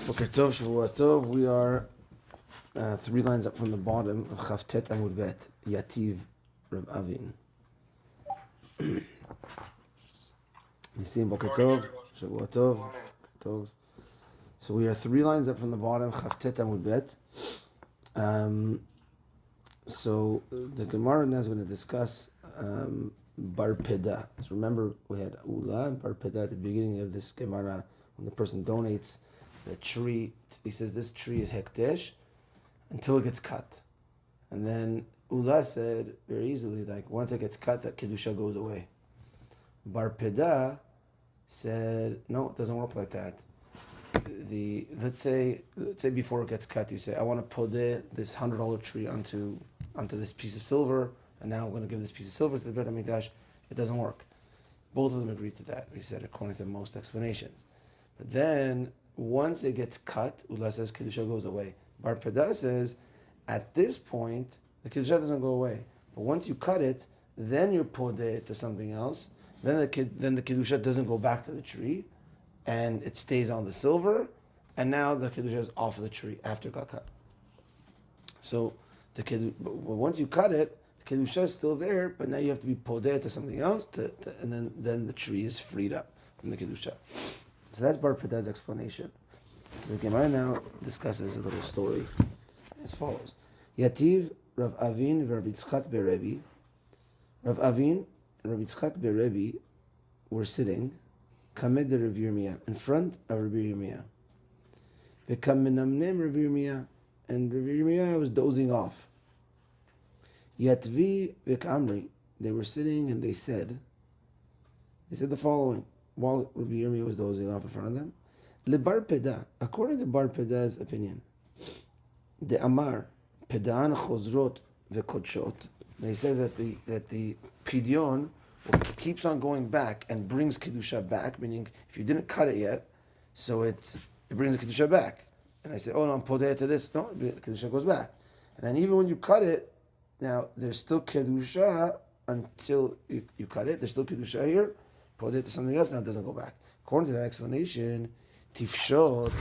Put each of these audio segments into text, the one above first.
Boker Tov, Shavua Tov. We are three lines up from the bottom of Chavtet Amud Bet, Yativ, Rav Avin. You see Boker Tov, Shavua Tov, Tov. So we are three lines up from the bottom, Chavtet Amud Bet. So the Gemara now is going to discuss Bar Peda. So remember, we had Ula and Bar Peda at the beginning of this Gemara. When the person donates the tree, he says this tree is Hekdesh until it gets cut. And then Ula said very easily, like once it gets cut, that Kedusha goes away. Bar Peda said, no, it doesn't work like that. Let's say before it gets cut, you say, I want to podeh this $100 tree onto this piece of silver, and now I'm going to give this piece of silver to the Beit HaMikdash. It doesn't work. Both of them agreed to that, we said, according to most explanations. But then, once it gets cut, Ula says Kedusha goes away. Bar Peda says, at this point, the Kedusha doesn't go away. But once you cut it, then you podeh it to something else. Then the Kedusha doesn't go back to the tree, and it stays on the silver, and now the Kedusha is off of the tree after it got cut. So, once you cut it, the Kedusha is still there, but now you have to be podeh to something else, and then the tree is freed up from the Kedusha. So that's Bar Peda's explanation. So the Gemara now discusses a little story as follows. Yativ Rav Avin Rav Yitzchak Berebi. Rav Avin and Rav Yitzchak Berebi were sitting Kamed Rav Yirmiyah, in front of Rav Yirmiyah. V'kam menamnem Rav Yirmiyah, and Rav Yirmiyah was dozing off. Yatvi v'kamri, they were sitting and they said the following, while Rav Yirmiyah was dozing off in front of them. Le Bar Peda, according to Bar Peda's opinion, the Amar, Pedan Chozrot v'kodshot, they said that the Pidyon keeps on going back and brings Kedusha back, meaning if you didn't cut it yet, so it brings the Kedusha back. And I say, oh no, I'm podeh to this. No, the Kedusha goes back. And then even when you cut it, now there's still Kedusha until you cut it. There's still Kedusha here. Podeh to something else, now it doesn't go back. According to that explanation, Tifshot,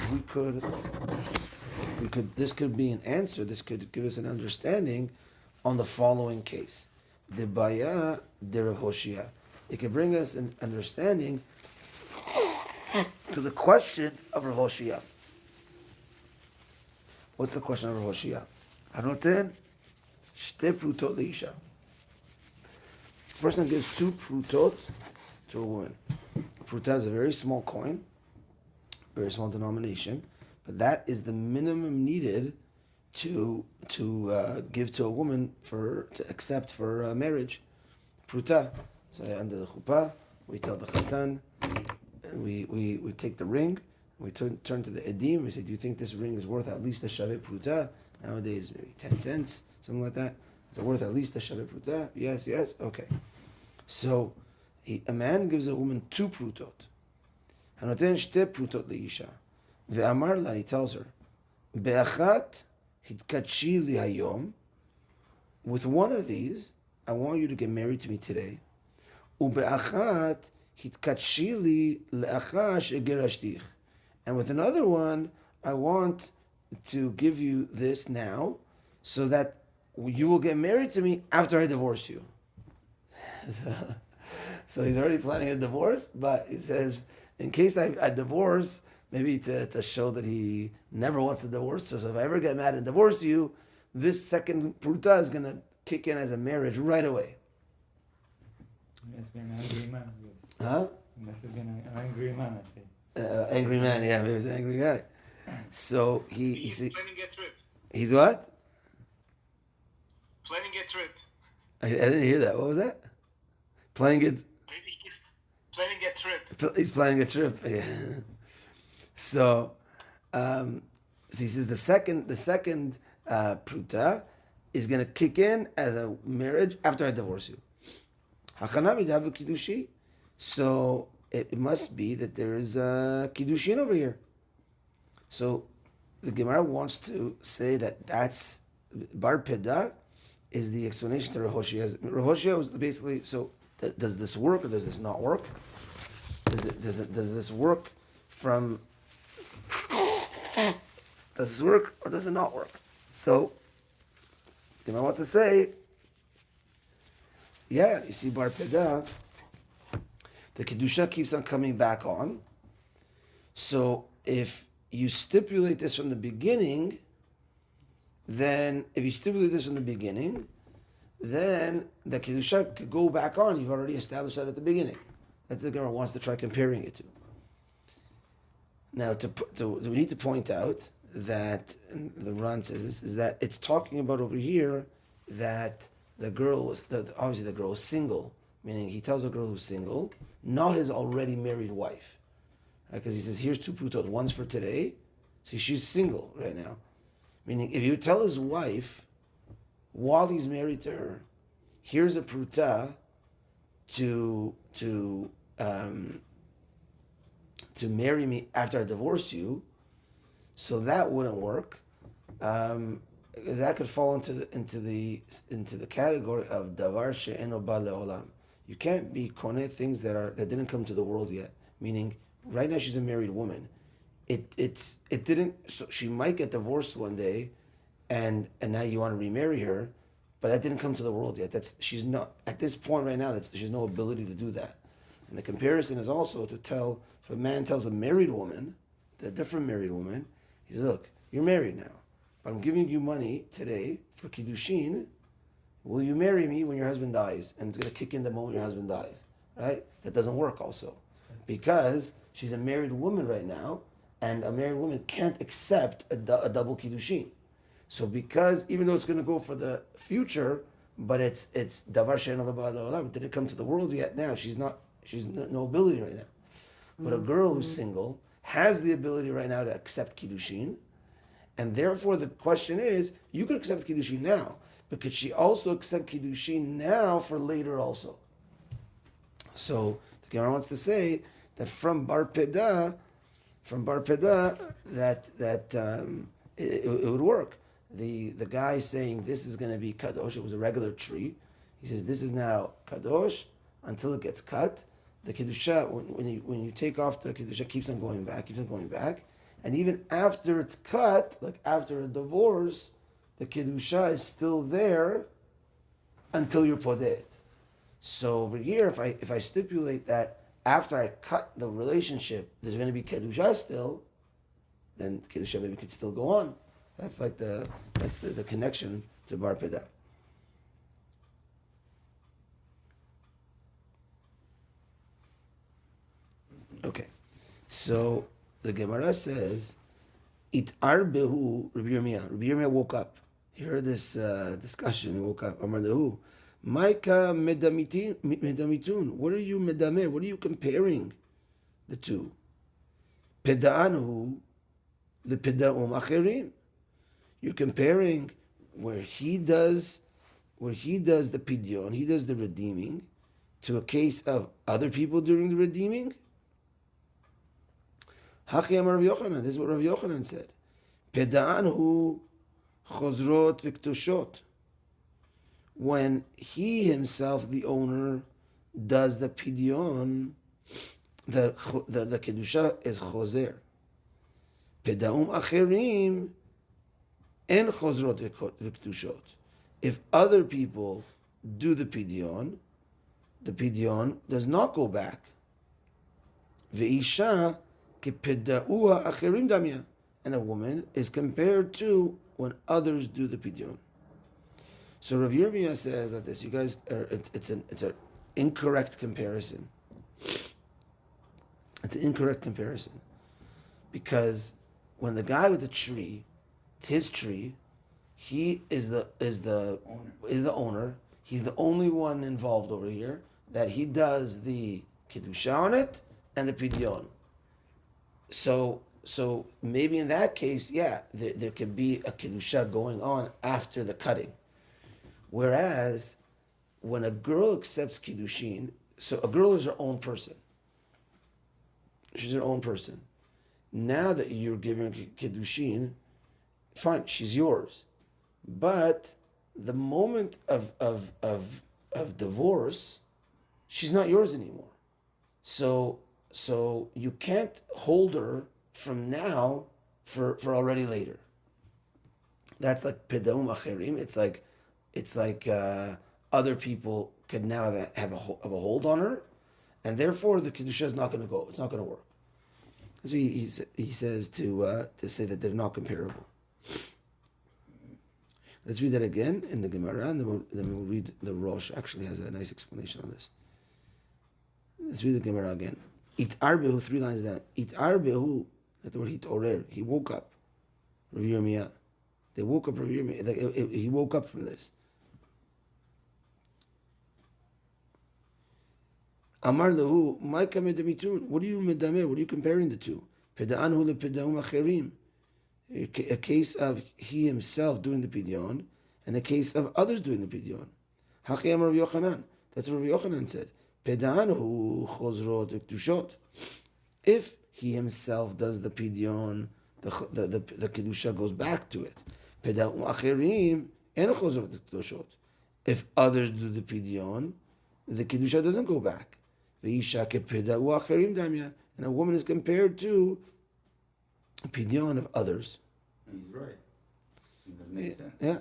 this could be an answer, this could give us an understanding on the following case. The Baya de Rav Hoshia. It can bring us an understanding to the question of Rav Hoshia. What's the question of Rav Hoshia? Hanoten shte prutot leisha. A person gives 2 prutot to a woman. A pruta is a very small coin, very small denomination, but that is the minimum needed to give to a woman to accept for marriage. Pruta. So under the chuppah, we tell the chatan, and we take the ring, we turn to the edim, we say, do you think this ring is worth at least a shaveh pruta? Nowadays, maybe 10 cents, something like that. Is it worth at least a shaveh pruta? Yes, okay. So, a man gives a woman 2 prutot. Hanoten shte prutot leisha. Ve'amar la, he tells her, be'achat hitkatshi li hayom. With one of these, I want you to get married to me today. Ube'achat hitkatshi li le'achar shegerashtich. And with another one, I want to give you this now, so that you will get married to me after I divorce you. So he's already planning a divorce, but he says, in case I divorce, maybe to show that he never wants to divorce. So if I ever get mad and divorce you, this second pruta is going to kick in as a marriage right away. He must be an angry man. Huh? He must have been an angry man, I say. Angry man, yeah, he was an angry guy. So he's planning a trip. He's what? Planning a trip. I didn't hear that. What was that? Planning a trip. He's planning a trip. Yeah. So he says the second pruta is going to kick in as a marriage after I divorce you. Hachanami davu kiddushi. So it must be that there is a kiddushin over here. So the Gemara wants to say that's Bar Peda is the explanation to Rav Hoshia. Rav Hoshia was basically, so does this work or does this not work? Does this work from Does this work or does it not work? So, you know what to say? Yeah, you see, Bar Peda, the Kedusha keeps on coming back on. So, if you stipulate this from the beginning, then the Kedusha could go back on. You've already established that at the beginning. That's what the Gemara wants to try comparing it to. Now, we need to point out that the Ran says this is that it's talking about over here that the girl was obviously the girl is single, meaning he tells a girl who's single, not his already married wife, because he says here's two prutot, one's for today, so she's single right now. Meaning, if you tell his wife while he's married to her, here's a pruta to marry me after I divorce you, so that wouldn't work, because that could fall into the category of davar she'eno ba le'olam. You can't be koneh things that didn't come to the world yet. Meaning, right now she's a married woman. It didn't. So she might get divorced one day, and now you want to remarry her, but that didn't come to the world yet. She's not at this point right now. She's no ability to do that. And the comparison is also to tell, if a man tells a married woman, a different married woman, he says, look, you're married now, but I'm giving you money today for Kiddushin. Will you marry me when your husband dies? And it's going to kick in the moment your husband dies, right? That doesn't work also. Because she's a married woman right now, and a married woman can't accept a double Kiddushin. So because, even though it's going to go for the future, but it's davar she'eno le'olam, it didn't come to the world yet now, she's no ability right now. But a girl who's single has the ability right now to accept Kiddushin, and therefore the question is, you could accept Kiddushin now, but could she also accept Kiddushin now for later also? So the Gemara wants to say that from Bar Peda, it would work. The guy saying this is going to be kadosh, it was a regular tree. He says this is now kadosh until it gets cut. The kedusha, when you take off the kedusha, keeps on going back, and even after it's cut, like after a divorce, the kedusha is still there until you're podeh. So over here, if I stipulate that after I cut the relationship, there's going to be kedusha still, then kedusha maybe could still go on. That's like the connection to Bar Peda. Okay, so the Gemara says, "Itar behu Rabbi Yirmiyah." Rabbi Yirmiyah woke up. He heard this discussion. He woke up. Amar lehu, Maika medamitun. What are you medameh? What are you comparing the two? Peda'anhu lepeda'um acherim. You're comparing where he does the pidyon, he does the redeeming, to a case of other people doing the redeeming. Hachi amar Rav Yochanan. This is what Rav Yochanan said. Peda'anhu chozrot v'ktushot. When he himself, the owner, does the pidyon, the kedusha is chozer. Peda'um acherim en chozrot v'ktushot. If other people do the pidyon does not go back. Ve'isha kepeda'ua acherim damya. And a woman is compared to when others do the pidyon. So Rav Yirmiyah says that this, you guys, it's an incorrect comparison. It's an incorrect comparison, because when the guy with the tree, it's his tree, he is the owner. He's the only one involved over here, that he does the kedusha on it and the pidyon. So maybe in that case, there could be a kedusha going on after the cutting. Whereas when a girl accepts kiddushin, so a girl is her own person. She's her own person. Now that you're giving her kiddushin, fine, she's yours. But the moment of divorce, she's not yours anymore. So you can't hold her from now for already later. That's like Pedaum Acherim. It's like other people could now have a hold on her, and therefore the kedusha is not going to go. It's not going to work. So he says to say that they're not comparable. Let's read that again in the Gemara, and then we'll read the Rosh. Actually, has a nice explanation on this. Let's read the Gemara again. Itar behu, 3 lines down. Itar behu, that's the word hitorer. He woke up. Rav Yirmiyah. They woke up Rav Yirmiyah. He woke up from this. Amar lehu, my kamedamitun. What are you medameh? What are you comparing the two? Peda'anhu le pedaum acherim. A case of he himself doing the pidyon, and a case of others doing the pidyon. Hachi amar Rav Yochanan. That's what Rav Yochanan said. Peda'anhu chozrot ekdushot. If he himself does the pidyon, the kedusha goes back to it. Peda'um acherim en chozrot ekdushot. If others do the pidyon, the kedusha doesn't go back. Ve'isha kepeda'u acherim damya. And a woman is compared to a pidyon of others. He's right. That makes sense. Yeah.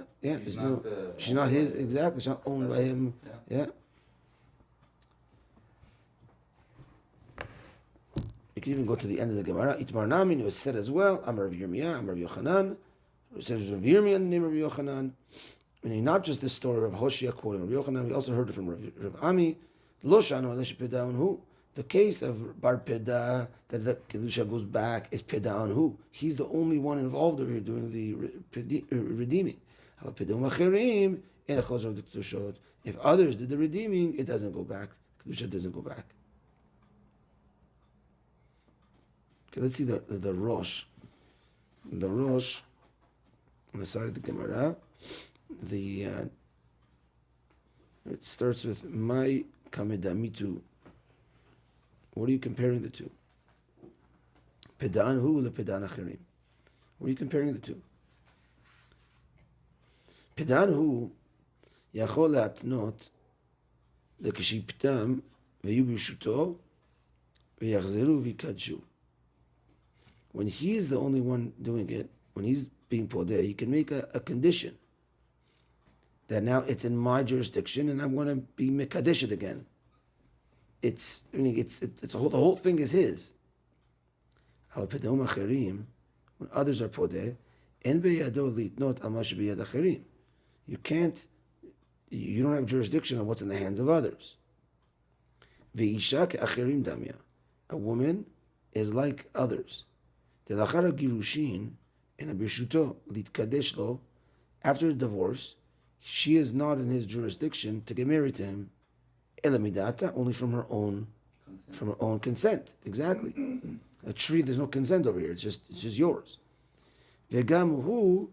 She's not his, exactly. She's not owned by him. Yeah. You can even go to the end of the Gemara. Itmar Namin, it was said as well. Amar Rav Yirmiyah, Amar Rav Yochanan. It says Rav Yirmiyah in the name of Rav Yochanan. Meaning not just this story of Hoshea quoting Rav Yochanan, we also heard it from Rav Ami. Lo shanu alesh pedaun hu. The case of Bar Peda, that the Kedusha goes back, is Pedaun hu. He's the only one involved over here doing the redeeming. If others did the redeeming, it doesn't go back. Kedusha doesn't go back. Okay, let's see the Rosh. The Rosh, on the side of the Gemara, it starts with my kamedamitu. What are you comparing the two? Pedan hu le pedan acherim. What are you comparing the two? Pedan hu yachol להתנות לכשפתם ויהיו ברשותו ויחזרו ויקדשו. When he is the only one doing it, when he's being podeh, he can make a condition that now it's in my jurisdiction and I'm going to be mekadesh it again. The whole thing is his. When others are podeh, you don't have jurisdiction on what's in the hands of others. A woman is like others. After a divorce, she is not in his jurisdiction to get married to him. Only from her own consent. Exactly. A tree, there's no consent over here. It's just yours. Vegam hu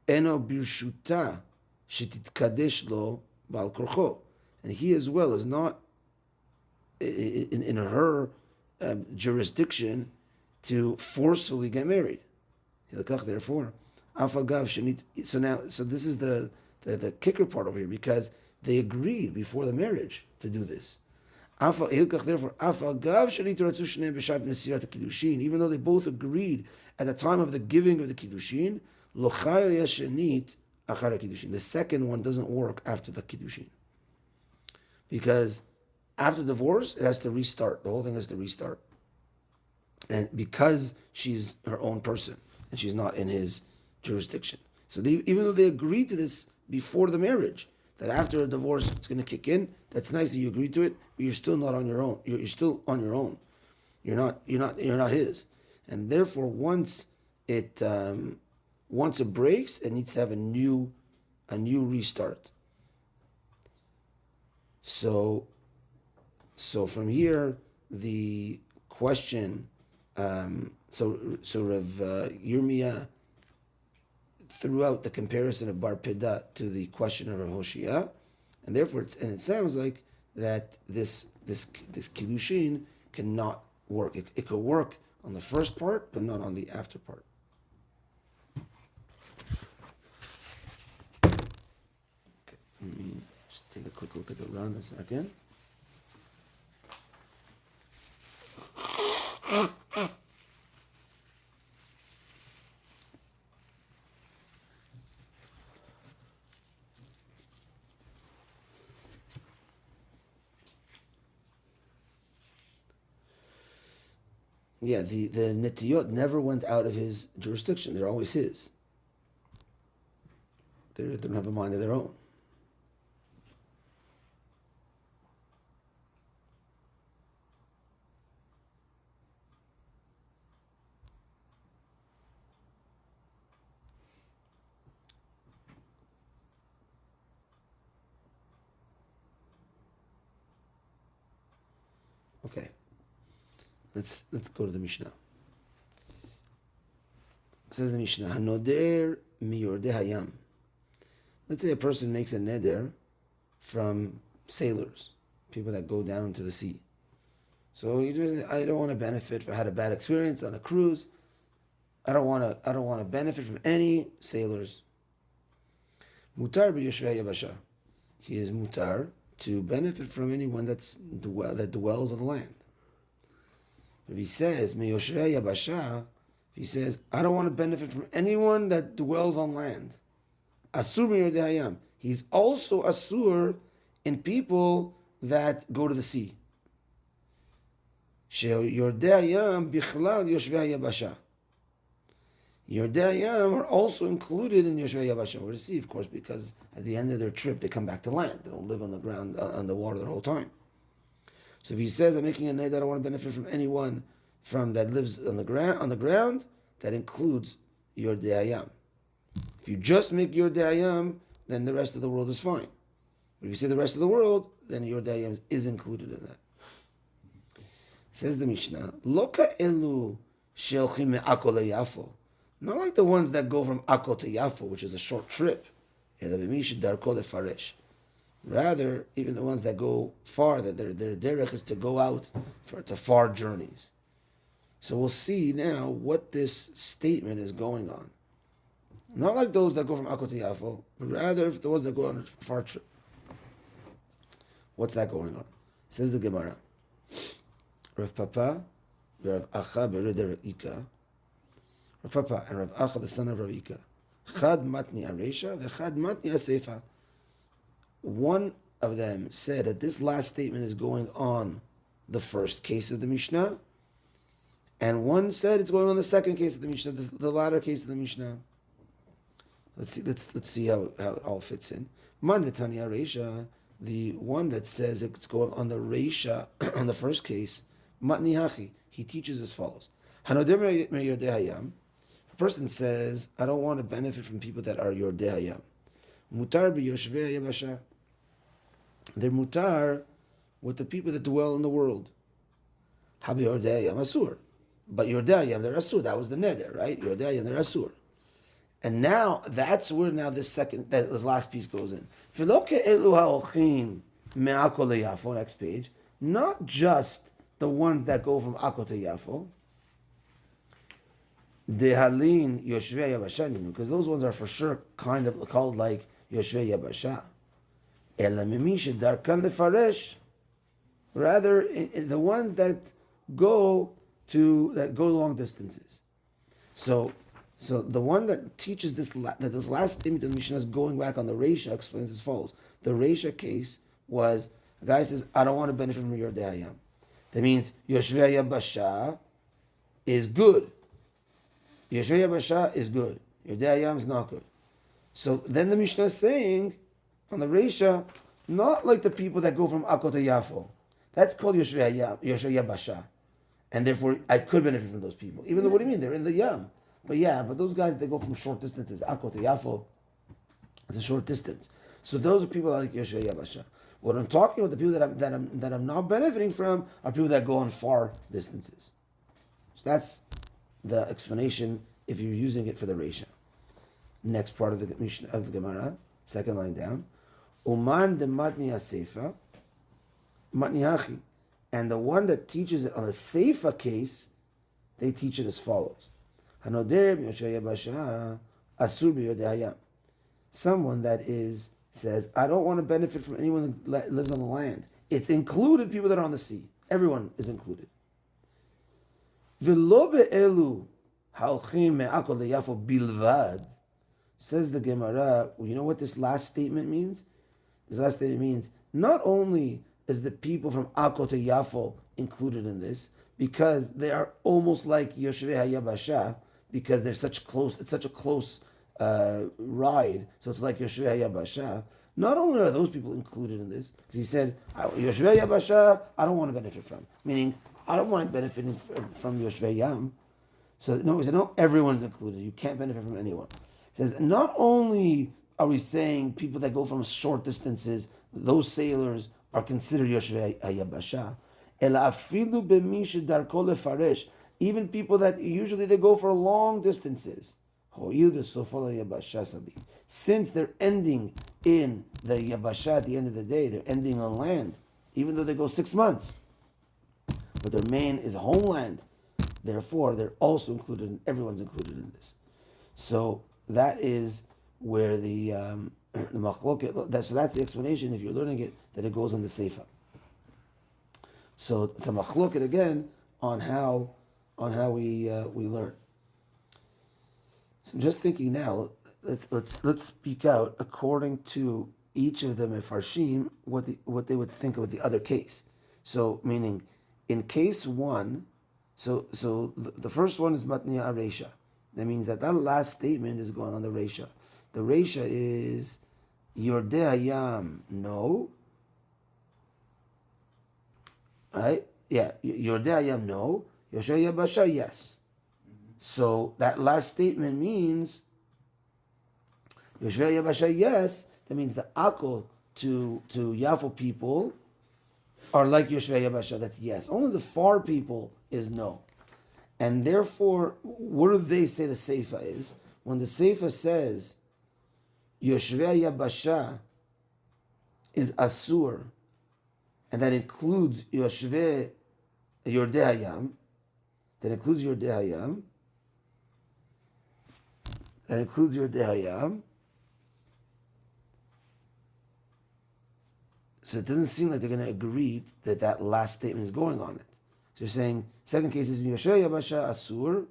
eno birshuta shetitkadesh lo bal korcho, and he as well is not in her jurisdiction to forcefully get married. Therefore, so this is the kicker part over here, because they agreed before the marriage to do this. Therefore, even though they both agreed at the time of the giving of the kiddushin, the second one doesn't work after the kiddushin, because after divorce it has to restart. The whole thing has to restart, and because she's her own person and she's not in his jurisdiction. So even though they agreed to this before the marriage, that after a divorce it's going to kick in, that's nice that you agreed to it, but you're still not on your own. You're still on your own. You're not his. And therefore, once it breaks, it needs to have a new restart. So from here, the question. So Rav Yirmiyah threw out the comparison of Bar Peda to the question of Rav Hoshea, and therefore it sounds like that this kiddushin cannot work. It could work on the first part, but not on the after part. Okay, let me just take a quick look at the round a second. Yeah, the netiyot never went out of his jurisdiction. They're always his. They don't have a mind of their own. Okay. Let's go to the Mishnah. It says the Mishnah, Hanoder miyordeh hayam. Let's say a person makes a neder from sailors, people that go down to the sea. So you just, I don't want to benefit. I had a bad experience on a cruise. I don't want to benefit from any sailors. Mutar b'yoshvei yabasha. He is mutar to benefit from anyone that dwells on the land. If he says miyoshvei yabasha, if he says I don't want to benefit from anyone that dwells on land, asur miyordei hayam. He's also asur in people that go to the sea. Yordei hayam bichlal yoshvei yabasha. Yordei hayam are also included in yoshvei yabasha. We're to see, of course, because at the end of their trip they come back to land. They don't live on the ground, on the water the whole time. So if he says, I'm making a neder, I don't want to benefit from anyone that lives on the ground, that includes Yordei hayam. If you just make Yordei hayam, then the rest of the world is fine. But if you say the rest of the world, then Yordei hayam is included in that. Says the Mishnah, Loka elu shelchim me'ako leyafo. Not like the ones that go from Akko to Yafo, which is a short trip. Rather, even the ones that go far, that their derech is to go out to far journeys. So we'll see now what this statement is going on. Not like those that go from Akko to Yafo, but rather the ones that go on a far trip. What's that going on? Says the Gemara. Rav Papa, Rav Acha be'Reder Ika, Rav Papa and Rav Acha, the son of Rav Ika. Chad matni aresha, v'chad matni asefa. One of them said that this last statement is going on the first case of the Mishnah, and one said it's going on the second case of the Mishnah, the latter case of the Mishnah. Let's see how it all fits in. Man detani aresha, the one that says it's going on the reisha on the first case, matni hachi. He teaches as follows: Hanoder miyordei hayam. A person says, I don't want to benefit from people that are Yordei hayam. Mutar b'yoshvei yabasha. They're mutar with the people that dwell in the world. Habi Yordei hayam asur. But Yordei hayam, they're asur. That was the neder, right? Yordei hayam, they're asur. And now, that's where now this last piece goes in. V'loke elu ha'olchim me'ako leyafo, next page. Not just the ones that go from Akko to Yafo. Dehalin Yoshvei Yabasha, because those ones are for sure kind of called like Yoshvei Yabasha. Ela mimisha darkan lefaresh. Rather, the ones that go long distances. So the one that teaches this last statement of the Mishnah is going back on the Reisha explains as follows. The Reisha case was a guy says, I don't want to benefit from Yordei hayam. That means Yoshvei Yabasha is good. Yoshvei Yabasha is good. Yordei hayam is not good. So then the Mishnah is saying on the Reisha, not like the people that go from Akko to Yafo. That's called Yoshvei Yabasha. And therefore, I could benefit from those people. Even though, what do you mean? They're in the Yam. But those guys, they go from short distances. Akko to Yafo, it's a short distance. So those are people like Yoshvei Yabasha. What I'm talking about, the people that I'm not benefiting from, are people that go on far distances. So that's the explanation if you're using it for the Reisha. Next part of the Mishnah of the Gemara, second line down. Uman de matni hasefa, matni hachi. And the one that teaches it on the Seifa case, they teach it as follows. Hanoder b'yoshvei yabasha, asur b'yordei hayam. Someone that says, I don't want to benefit from anyone that lives on the land. It's included people that are on the sea. Everyone is included. V'lo be'elu ha'olchim me'ako leyafo bilvad. Says the Gemara, you know what this last statement means? This last statement means not only is the people from Akko to Yafo included in this, because they are almost like Yoshvei HaYabasha, because they're such close. It's such a close ride, so it's like Yoshvei HaYabasha. Not only are those people included in this, because he said Yoshvei HaYabasha, I don't want to benefit from, meaning I don't mind benefiting from Yoshvei Yam. So no, he said no, everyone's included. You can't benefit from anyone. He says not only are we saying people that go from short distances, those sailors are considered Yoshvei HaYabasha. Even people that usually they go for long distances. Since they're ending in the Yabasha at the end of the day, they're ending on land, even though they go 6 months. But their main is homeland. Therefore, they're also included, and everyone's included in this. So that is where the machloket. So that's the explanation. If you're learning it, that it goes on the seifa. So it's a machloket again on how we learn. So I'm just thinking now. Let's speak out according to each of the mefarshim what they would think of the other case. So meaning in case one. So the first one is matniya aresha. That means that last statement is going on the resha. The resha is Yordei Hayam, no. Right? Yeah, Yordei Hayam, no. Yoshvei Yabasha, yes. So that last statement means Yoshvei Yabasha, yes. That means the akol to Yafo people are like Yoshvei Yabasha, that's yes. Only the far people is no. And therefore, what do they say the Seifa is? When the Seifa says Yoshvei Yabasha is Asur, and that includes Yoshvei Yordei Hayam, that includes Yordei Hayam, so it doesn't seem like they're going to agree that last statement is going on it. So you're saying, second case is Yoshvei Yabasha Asur,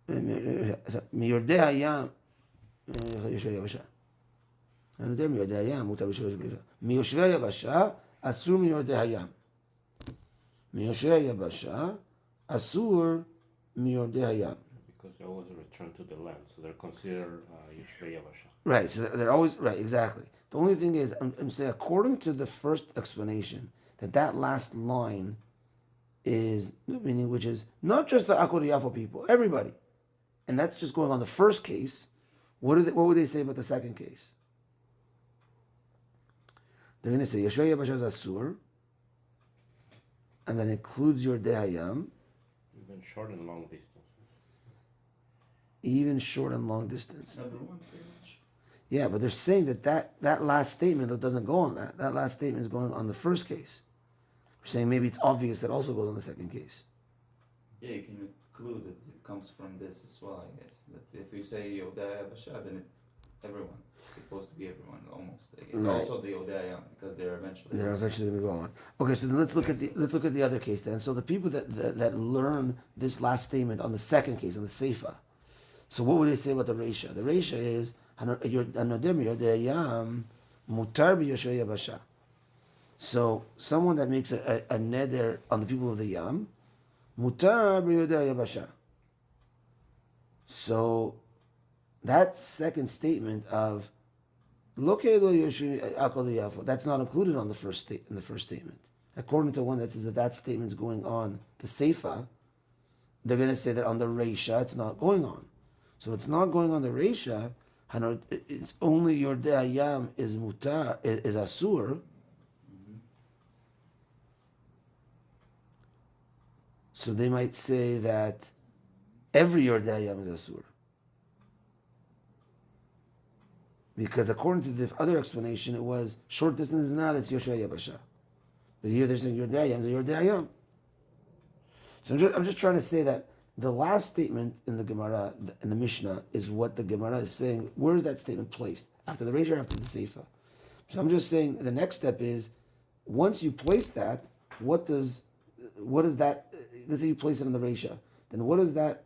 Miyordei Hayam, Yoshvei Yabasha. Miyoshvei Yabasha Asur Miyordei Hayam. Miyoshvei Yabasha Asur Miyordei Hayam. Because they always return to the land, so they're considered Yoshvei Yabasha. Right, so they're always right, exactly. The only thing is, I'm saying according to the first explanation, that last line is meaning which is not just the Akor Yafo people, everybody, and that's just going on the first case. What would they say about the second case? They're going to say Yoshvei Yabasha is Asur, and then includes Yordei Hayam. Even short and long distances. Even short and long distance. Everyone, pretty much. Yeah, but they're saying that last statement doesn't go on that. That last statement is going on the first case. We're saying maybe it's obvious that also goes on the second case. Yeah, you can include that it comes from this as well, I guess. That if you say Yodei Yabasha, then everyone. It's supposed to be everyone, almost. I guess. Right. Also the Yodei Hayam, because they're eventually. They're eventually going to go on. Okay, so then let's look at the other case then. So the people that learn this last statement on the second case, on the Seifa. So what would they say about the Reisha? The Reisha is Nedarim Yordei Hayam mutar b'Yoshvei Yabasha. So someone that makes a neder on the people of the Yam, mutar b'Yordei Yabasha. So that second statement of that's not included on the first in the first statement. According to one that says that statement is going on the Seifa, they're going to say that on the Reisha it's not going on. So it's not going on the Reisha. It's only Yordei Hayam is mutar is asur. So they might say that every Yordei Hayam is asur. Because according to the other explanation, it was short distance is not, it's Yoshvei Yabasha. But here they're saying Yordei Hayam is Yordei Hayam. So I'm just trying to say that the last statement in the Gemara, in the Mishnah, is what the Gemara is saying. Where is that statement placed? After the Reisha or after the Seifa? So I'm just saying the next step is, once you place that, what is that, let's say you place it on the Reisha, then what is that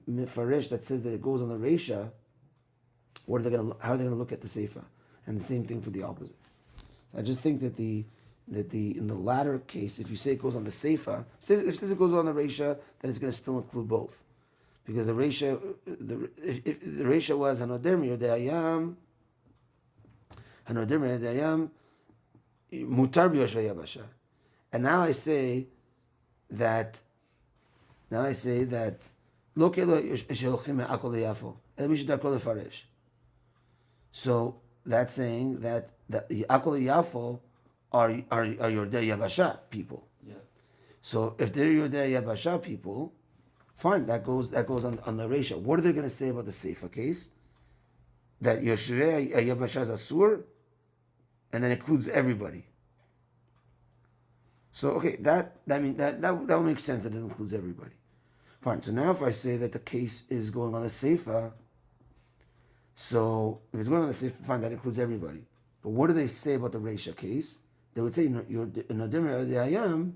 Mefarish that says that it goes on the Reisha? How are they going to look at the Seifa? And the same thing for the opposite. So I just think that the that in the latter case, if you say it goes on the seifa, if it goes on the reisha, then it's going to still include both, because the reisha was hanoder mirodayam mutar b'yoshvei yabasha, and now I say that lo kelo shelchim me'akol leyafo el mish darko lefaresh. So that's saying that the akol leyafo are Yordei Yabasha people. Yeah. So if they're Yordei Yabasha people, fine, that goes on the ratio. What are they going to say about the Seifa case? That Yoshirei Yabasha is Asur, and then includes everybody. So okay, that will make sense that it includes everybody. Fine. So now if I say that the case is going on the Seifa, so if it's going on the Seifa, fine, that includes everybody. But what do they say about the Reisha case? They would say, Nedarim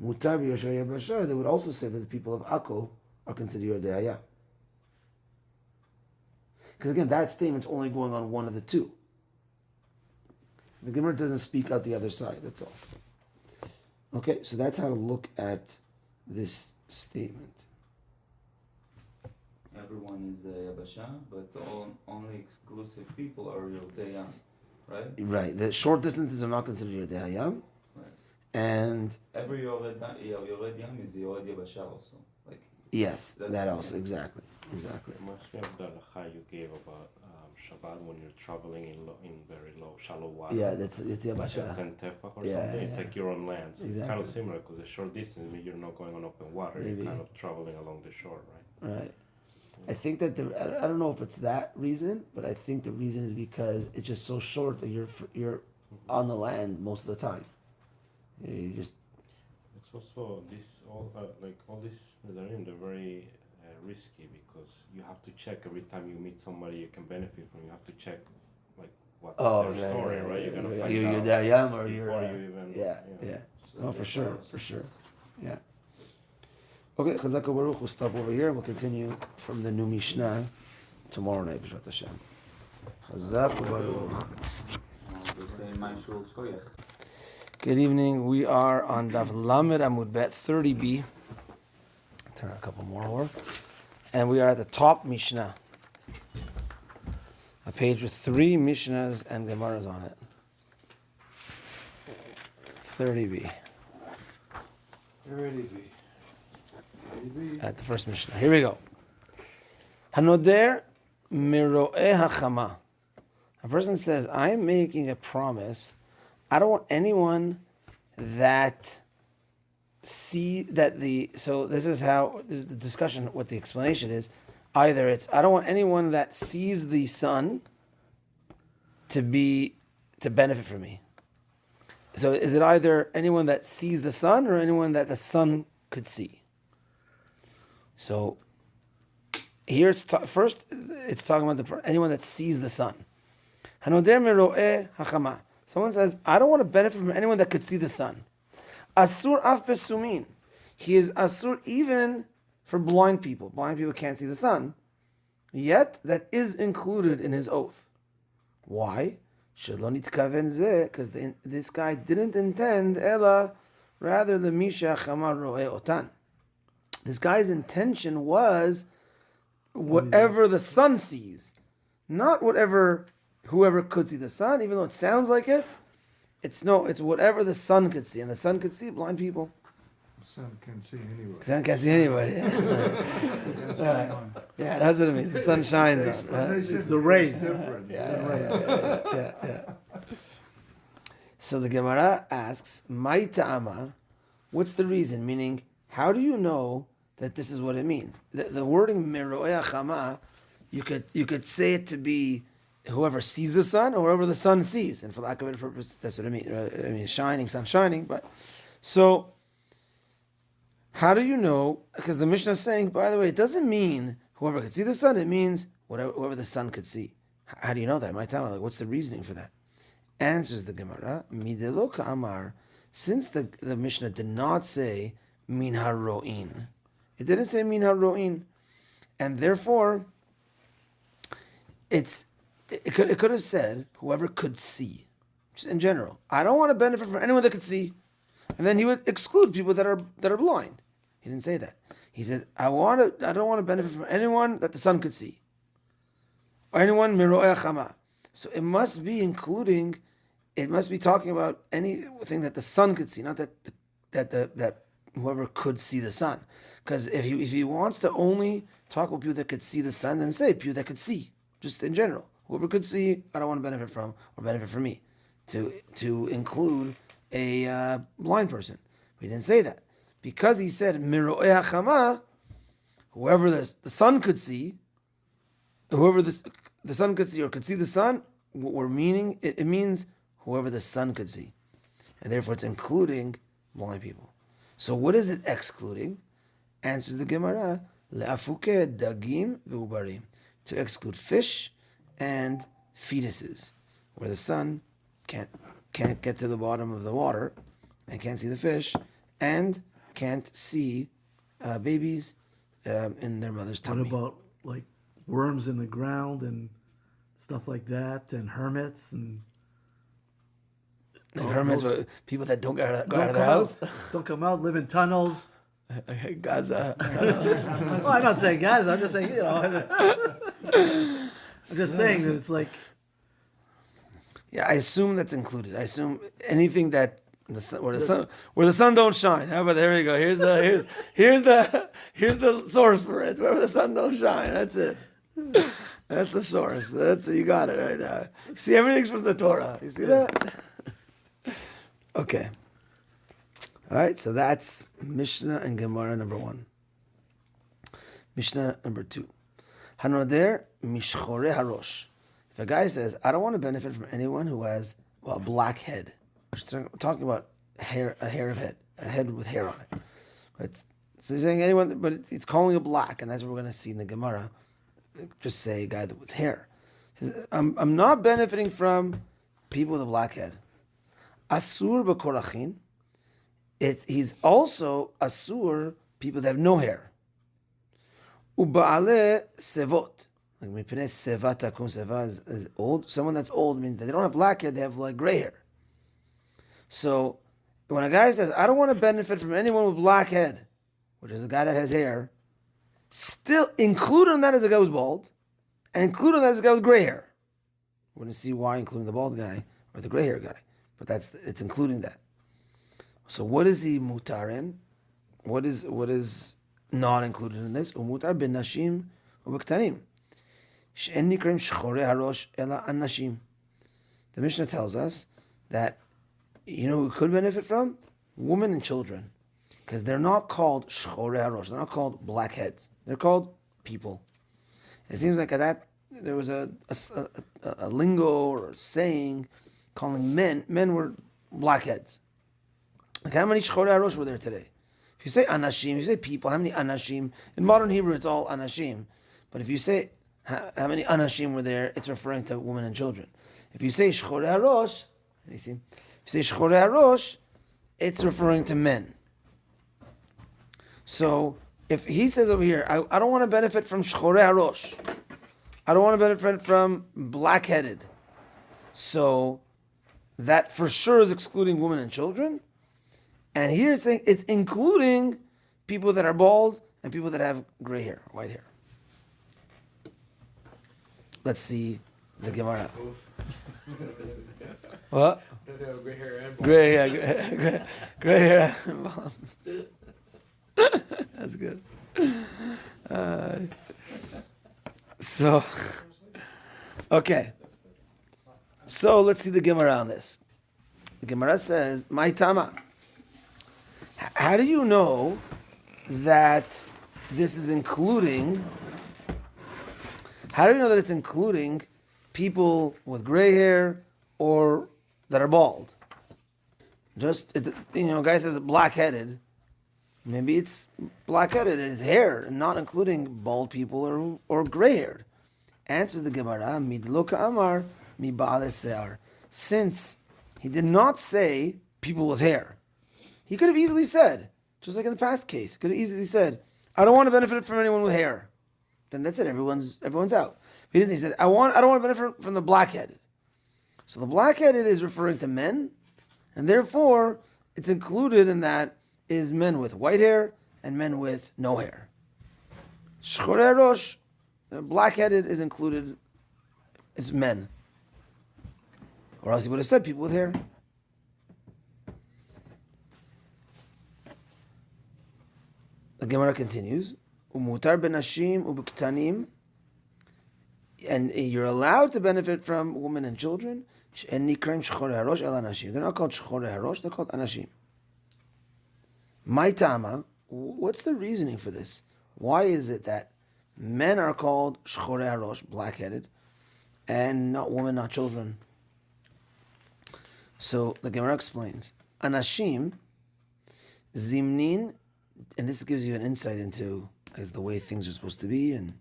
mutar b'yoshvei yabasha. They would also say that the people of Akko are considered Yordei Hayam. Because again, that statement's only going on one of the two. The Gemara doesn't speak out the other side, that's all. Okay, so that's how to look at this statement. Everyone is Yabasha, but only exclusive people are Yodayam, right? Right. The short distances are not considered Yordei Hayam. Right. And every Yored Yam is Yored Yabasha also. Like yes, that also, exactly. Reminds me of the halacha you gave about Shabbat when you're traveling in very low, shallow water. Yeah, it's Yabasha. 10 tefach or Yeah, something. yeah, It's like you're on land. So exactly. It's kind of similar because the short distance means you're not going on open water. Maybe. You're kind of traveling along the shore, right? Right. I think that I don't know if it's that reason, but I think the reason is because it's just so short that you're on the land most of the time. You just. It's also all these Nedarim, they're very risky because you have to check every time you meet somebody you can benefit from. You have to check what's their story, right? You're gonna find you're out there young or before you're you even. yeah. So No, for sure. Yeah. Okay, Chazak Baruch, we'll stop over here. We'll continue from the new Mishnah tomorrow night, B'shat Hashem. Chazak Baruch. Good evening. We are on Daf Lamed Amud Bet 30b. Turn a couple more over. And we are at the top Mishnah. A page with 3 Mishnahs and Gemaras on it. 30b. At the first Mishnah. Here we go. Hanoder miro'eh hachama. A person says, I'm making a promise. I don't want anyone that so this is the discussion, what the explanation is. Either it's, I don't want anyone that sees the sun to benefit from me. So is it either anyone that sees the sun or anyone that the sun could see? So here it's first it's talking about anyone that sees the sun. Hanoder miro'eh hachama. Someone says, I don't want to benefit from anyone that could see the sun. Asur af besumin. He is asur even for blind people. Blind people can't see the sun. Yet that is included in his oath. Why? Because this guy didn't intend ela, rather the misha chamar ro'eh otan. This guy's intention was whatever the sun sees, not whoever could see the sun, even though it sounds like it. It's whatever the sun could see, and the sun could see blind people. The sun can see anybody. The sun can't see anybody. Right. Yeah, that's what it means. The sun shines on. Right? It's the rays. Yeah. So the Gemara asks, "Mai ta'ama?" What's the reason? Meaning, how do you know that this is what it means? The wording miro'eh chama, you could say it to be whoever sees the sun or whoever the sun sees, and for lack of a better purpose, that's what it means. I mean, shining, sun shining. But so, how do you know? Because the Mishnah is saying, by the way, it doesn't mean whoever could see the sun. It means whoever the sun could see. How do you know that? My time, what's the reasoning for that? Answers the Gemara, midelo ka'amar. Since the Mishnah did not say min haro'in, it didn't say min haro'in, and therefore, it could have said whoever could see. just in general. I don't want to benefit from anyone that could see. And then he would exclude people that are blind. He didn't say that. He said, I don't want to benefit from anyone that the sun could see. Or anyone miro'eh chama. So it must be talking about anything that the sun could see, not that whoever could see the sun. Because if he wants to only talk about people that could see the sun, then say people that could see, just in general. Whoever could see, I don't want to benefit from, or benefit from me. To include a blind person. But he didn't say that. Because he said, miro'eh chama, whoever the sun could see, whoever the sun could see or could see the sun, what we're meaning, it means whoever the sun could see. And therefore it's including blind people. So what is it excluding? Answers the Gemara, le'afuke dagim v'ubarim, to exclude fish and fetuses, where the sun can't get to the bottom of the water and can't see the fish and can't see babies in their mother's tummy. What about like worms in the ground and stuff like that, and hermits and hermits, people that don't go out of their come house. don't come out, live in tunnels. Gaza. Well, I'm not saying guys. I'm just saying, I'm just saying that it's like, Yeah, I assume that's included. I assume anything that where the sun don't shine. How about there you go? Here's the source for it. Wherever the sun don't shine, that's it. That's the source. You got it right now. You see, everything's from the Torah. You see that? Okay. All right. So that's Mishnah and Gemara number 1. Mishnah number 2. Hanoder mishchore harosh. If a guy says, I don't want to benefit from anyone who has a black head. We're talking about a hair of head, a head with hair on it. So he's saying anyone, but it's calling it black, and that's what we're going to see in the Gemara. Just say a guy with hair. He says, I'm not benefiting from people with a black head. Asur b'korachin. He's also asur people that have no hair. Uba'ale sevot. Like seva is old. Someone that's old means that they don't have black hair, they have like gray hair. So when a guy says, I don't want to benefit from anyone with black head, which is a guy that has hair, still included in that is a guy who's bald, and included in that is a guy with gray hair. We're going to see why including the bald guy or the gray hair guy, but it's including that. So what is he mutar in? What is not included in this? Umutar bin nashim ubektanim. The Mishnah tells us that who could benefit from? Women and children. Because they're not called shchorei harosh. They're not called blackheads. They're called people. It seems like that there was a lingo or a saying calling men were blackheads. Like how many shchorei harosh were there today? If you say anashim, you say people, how many anashim? In modern Hebrew it's all anashim. But if you say how many anashim were there, it's referring to women and children. If you say shchorei harosh, if you say shchorei harosh, it's referring to men. So if he says over here, I don't want to benefit from shchorei harosh, I don't want to benefit from black-headed, so that for sure is excluding women and children. And here it's saying it's including people that are bald and people that have gray hair, white hair. Let's see the Gemara. What? Gray hair and bald. Gray hair and bald. That's good. Okay. So let's see the Gemara on this. The Gemara says, "My tama." How do you know that this is including? How do you know that it's including people with gray hair or that are bald? Just a guy says black-headed. Maybe it's black-headed, his hair, not including bald people or gray-haired. Answers the Gemara, midloka amar mi ba'ale se'ar. Since he did not say people with hair, he could have easily said, just like in the past case, could have easily said, I don't want to benefit from anyone with hair. Then that's it. Everyone's out. He said, I don't want to benefit from the black-headed. So the black-headed is referring to men, and therefore it's included in that is men with white hair and men with no hair. Shchorei Rosh, black-headed is included, is men. Or else he would have said people with hair. The Gemara continues, Umutar benashim ubektanim, and you're allowed to benefit from women and children. And nikrim shchorei harosh el anashim. They're not called shchorei harosh, they're called anashim. My tama, what's the reasoning for this? Why is it that men are called shchorei harosh, black-headed, and not women, not children? So the Gemara explains, anashim, zimnin, and this gives you an insight into as the way things are supposed to be and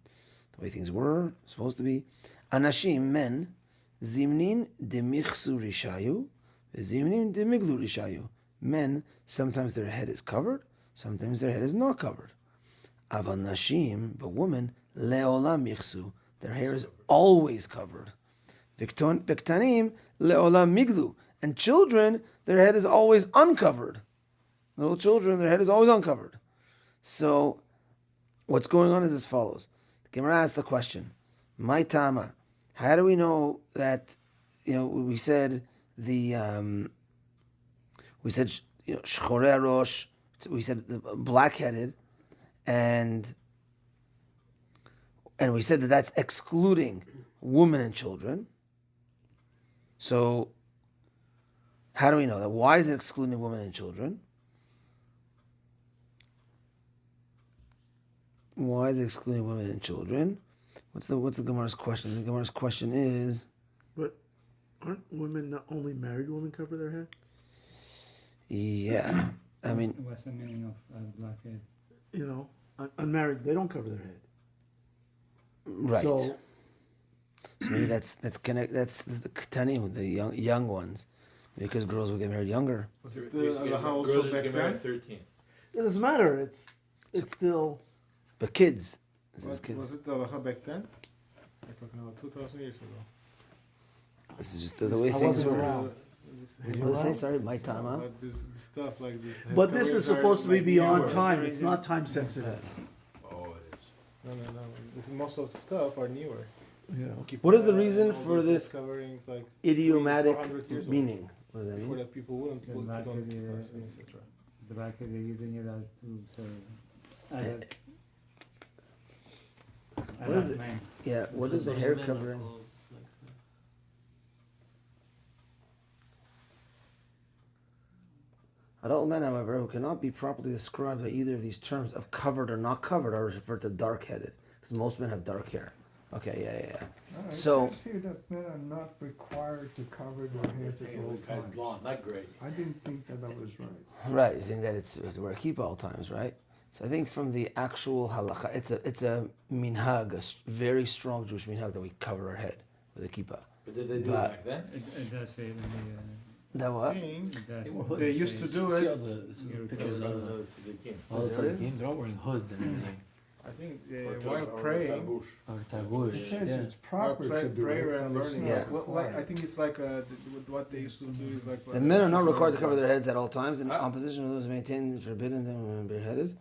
the way things were supposed to be. Anashim, men, zimnin demichsu rishayu, zimnin demiglu rishayu. Men, sometimes their head is covered, sometimes their head is not covered. Aval nashim, but women, leolam michsu, their hair is always covered. Viktanim, leolam miglu, and children, their head is always uncovered. Little children, their head is always uncovered. So, what's going on is as follows. The Gemara asks the question, my tama, how do we know that, we said shchorei rosh, we said the black-headed, and we said that that's excluding women and children. So, how do we know that? Why is it excluding women and children? Why is it excluding women and children? What's the Gemara's question? The Gemara's question is, but aren't women, not only married women, cover their head? Yeah, I mean, what's the meaning of blackhead? Unmarried, they don't cover their head. right. So So maybe that's connect. That's the ketanim, the young ones, because girls will get married younger. Was it Girls the get house girls back get then? married at 13. it doesn't matter. It's still. But kids, this is Was kids. it the halacha back then? We're talking about 2,000 years ago. This is just the way I things wasn't were. around. What did I say? Sorry, my time out. But this stuff like this. head But this is coverings are supposed to be like beyond newer. time. It's not time sensitive. Oh, it is. No. Most of the stuff are newer. What is the Kippah reason and all for these head this coverings like idiomatic 400 years old. meaning? What does that before mean? that people wouldn't The put back on of the- kippas and etc. The bracket they're using it as to say I What is have it? mine. Yeah. What is the hair covering? Adult men, however, who cannot be properly described by either of these terms of covered or not covered are referred to dark-headed, because most men have dark hair. Okay, yeah. Alright, So- it says here that men are not required to cover their heads at all Kind of times. blonde, not gray. I didn't think that was right. Right, you think that it's to wear a kippah all times, right? So I think from the actual halacha, it's a minhag, very strong Jewish minhag that we cover our head with a kippah. But did they do But- it back then? It does say it in That what? Thing, it does. they used to do See it. all the pictures of the all the tzaddikim, they're all wearing hoods and everything. I think Or while or praying. tabush. Or It tabush, says yeah. it's proper to do prayer and learning. Yeah. I think it's like what they used to do is like. The men are not required to cover their heads at all times, in opposition to those maintained forbidden and bareheaded.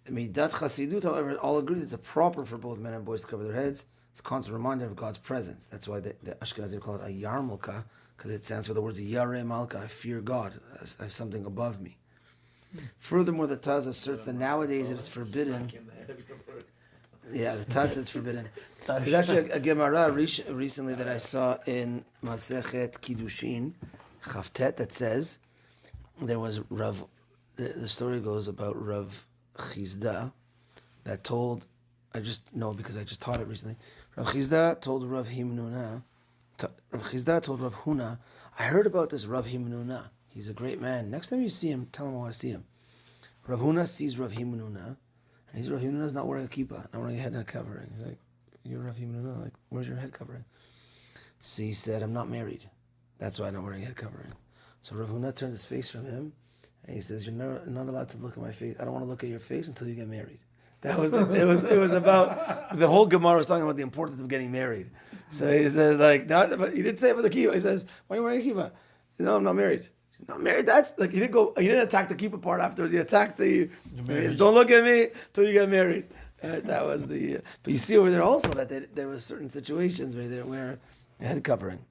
Midat Chasidut, however, all agree that it's proper for both men and boys to cover their heads. It's a constant reminder of God's presence. That's why the Ashkenazim call it a yarmulka, because it stands for the words Yare Malka, I fear God, I have something above me. Furthermore, the Taz asserts that nowadays it is forbidden. Yeah, the Taz is forbidden. There's actually a Gemara recently that I saw in Masechet Kiddushin, Chavtet, that says there was Rav. The story goes about Rav Chizda that told. I just know because I just taught it recently. Rav Chizda told Rav Himnuna. Rav Chizda told Rav Huna, I heard about this Rav Himnuna. He's a great man. Next time you see him, tell him I want to see him. Rav Huna sees Rav Himnuna. And he's Rav Himnuna's not wearing a kippah, not wearing a head covering. He's like, you're Rav Himnuna, like, where's your head covering? So he said, I'm not married. That's why I'm not wearing a head covering. So Rav Huna turned his face from him, and he says, you're not allowed to look at my face. I don't want to look at your face until you get married. That was it was about the whole Gemara was talking about the importance of getting married. So he says like not, but he didn't say it for the kippah. He says, "Why are you wearing a kippah?" No, I'm not married. He's not married. That's like he didn't attack the kippah part afterwards. He attacked the don't look at me till you get married. That was the. But you see over there also that there were certain situations where they didn't wear a head covering.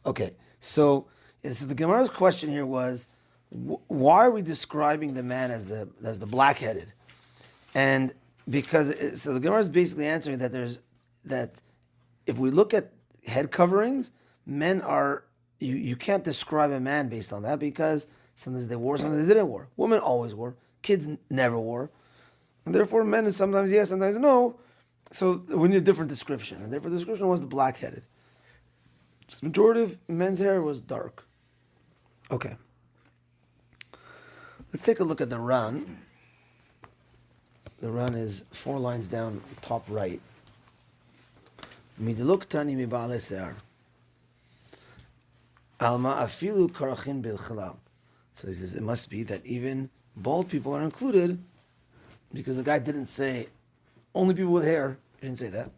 Okay, so the Gemara's question here was, why are we describing the man as the black-headed? And because the Gemara is basically answering that if we look at head coverings, men are you can't describe a man based on that because sometimes they wore, sometimes they didn't wear. Women always wore, kids never wore, and therefore men sometimes yes, sometimes no. So we need a different description, and therefore the description was the black-headed. The majority of men's hair was dark. Okay. Let's take a look at the Ran. The Ran is 4 lines down, top right. Midluk tani mibale se'ar. Alma afilu karachin bilchalal. So he says it must be that even bald people are included, because the guy didn't say only people with hair. He didn't say that.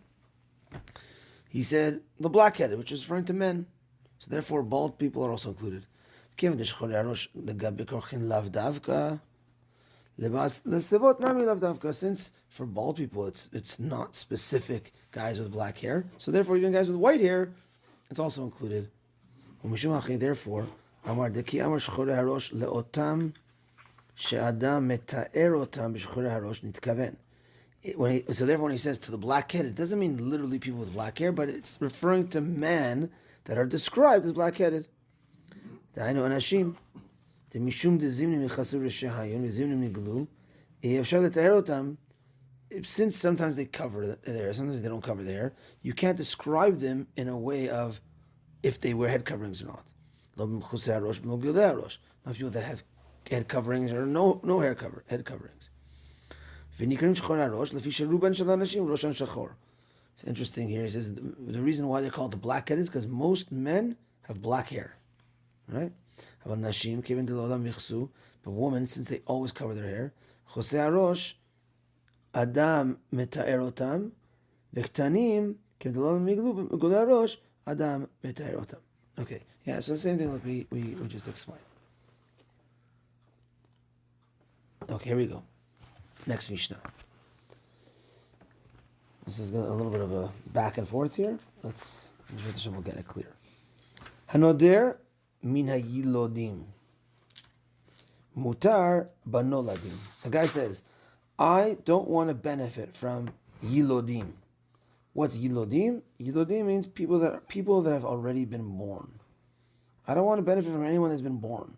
He said the black-headed, which is referring to men. So therefore, bald people are also included. Since for bald people, it's not specific guys with black hair. So therefore, even guys with white hair, it's also included. Therefore, Amar deki Amar shchorei harosh leotam she'adam meta'er otam b'shchorei harosh nitkaven. So therefore, when he says to the black-headed, it doesn't mean literally people with black hair, but it's referring to men that are described as black-headed. דהיינו אנשים, משום דזימנים נכנסו לשהיון וזימנים נגלו, אפשר לתאר אותם, since sometimes they cover their hair, sometimes they don't cover their hair, you can't describe them in a way of if they wear head coverings or not. לא במכוסי הראש, לא גילדי הראש. Not people that have head coverings or no head coverings. ונקראים שחור הראש, לפי שרובן של האנשים ראשן שחור. It's interesting here. He says the reason why they're called the black-headed is because most men have black hair. Right? But women, since they always cover their hair, Chosei Harosh, Adam meta'er otam, v'ktanim, Gulei Harosh, Adam meta'er otam. Okay, yeah, so the same thing like we just explained. Okay, here we go. Next Mishnah. This is a little bit of a back and forth here. Let's we'll get it clear. Hanoder min hayilodim. Mutar banoladim. A guy says, I don't want to benefit from yilodim. What's yilodim? Yilodim means people that have already been born. I don't want to benefit from anyone that's been born.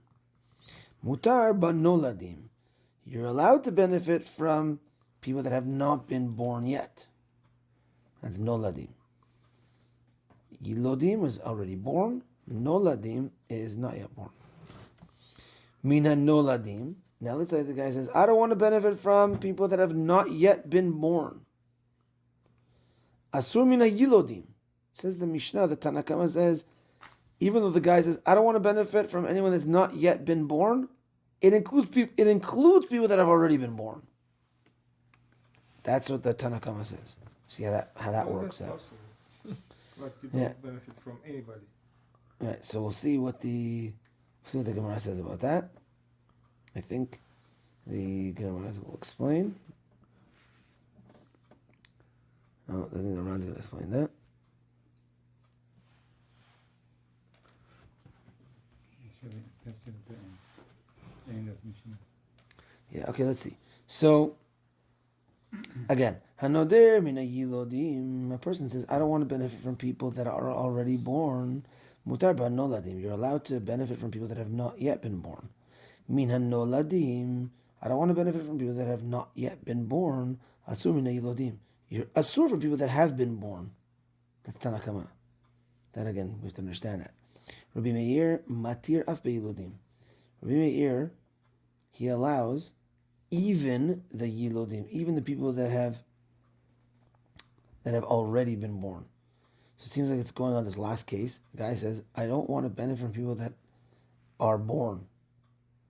Mutar banoladim. You're allowed to benefit from people that have not been born yet. That's noladim. Yilodim is already born. Noladim is not yet born. Mina noladim. Now let's say the guy says, I don't want to benefit from people that have not yet been born. Asur mina yilodim. Says the Mishnah, the Tanna Kama says, even though the guy says, I don't want to benefit from anyone that's not yet been born, it includes people that have already been born. That's what the Tanna Kama says. See how that works out. Like you don't benefit from anybody. Right, so we'll see what the Gemara says about that. I think the Gemara will explain. Oh, I think the Ran's going to explain that. Yeah, okay, let's see. So, again, Hanoder mina yilodim. A person says, I don't want to benefit from people that are already born. Mutar banoladim. You're allowed to benefit from people that have not yet been born. Min hanoladim. I don't want to benefit from people that have not yet been born. Asur mina yilodim. You're asur from people that have been born. That's Tanna Kama. Then again, we have to understand that. Rabbi Meir matir af beyilodim. Rabbi Meir, he allows even the yilodim, even the people that have already been born. So it seems like it's going on this last case. The guy says, I don't want to benefit from people that are born.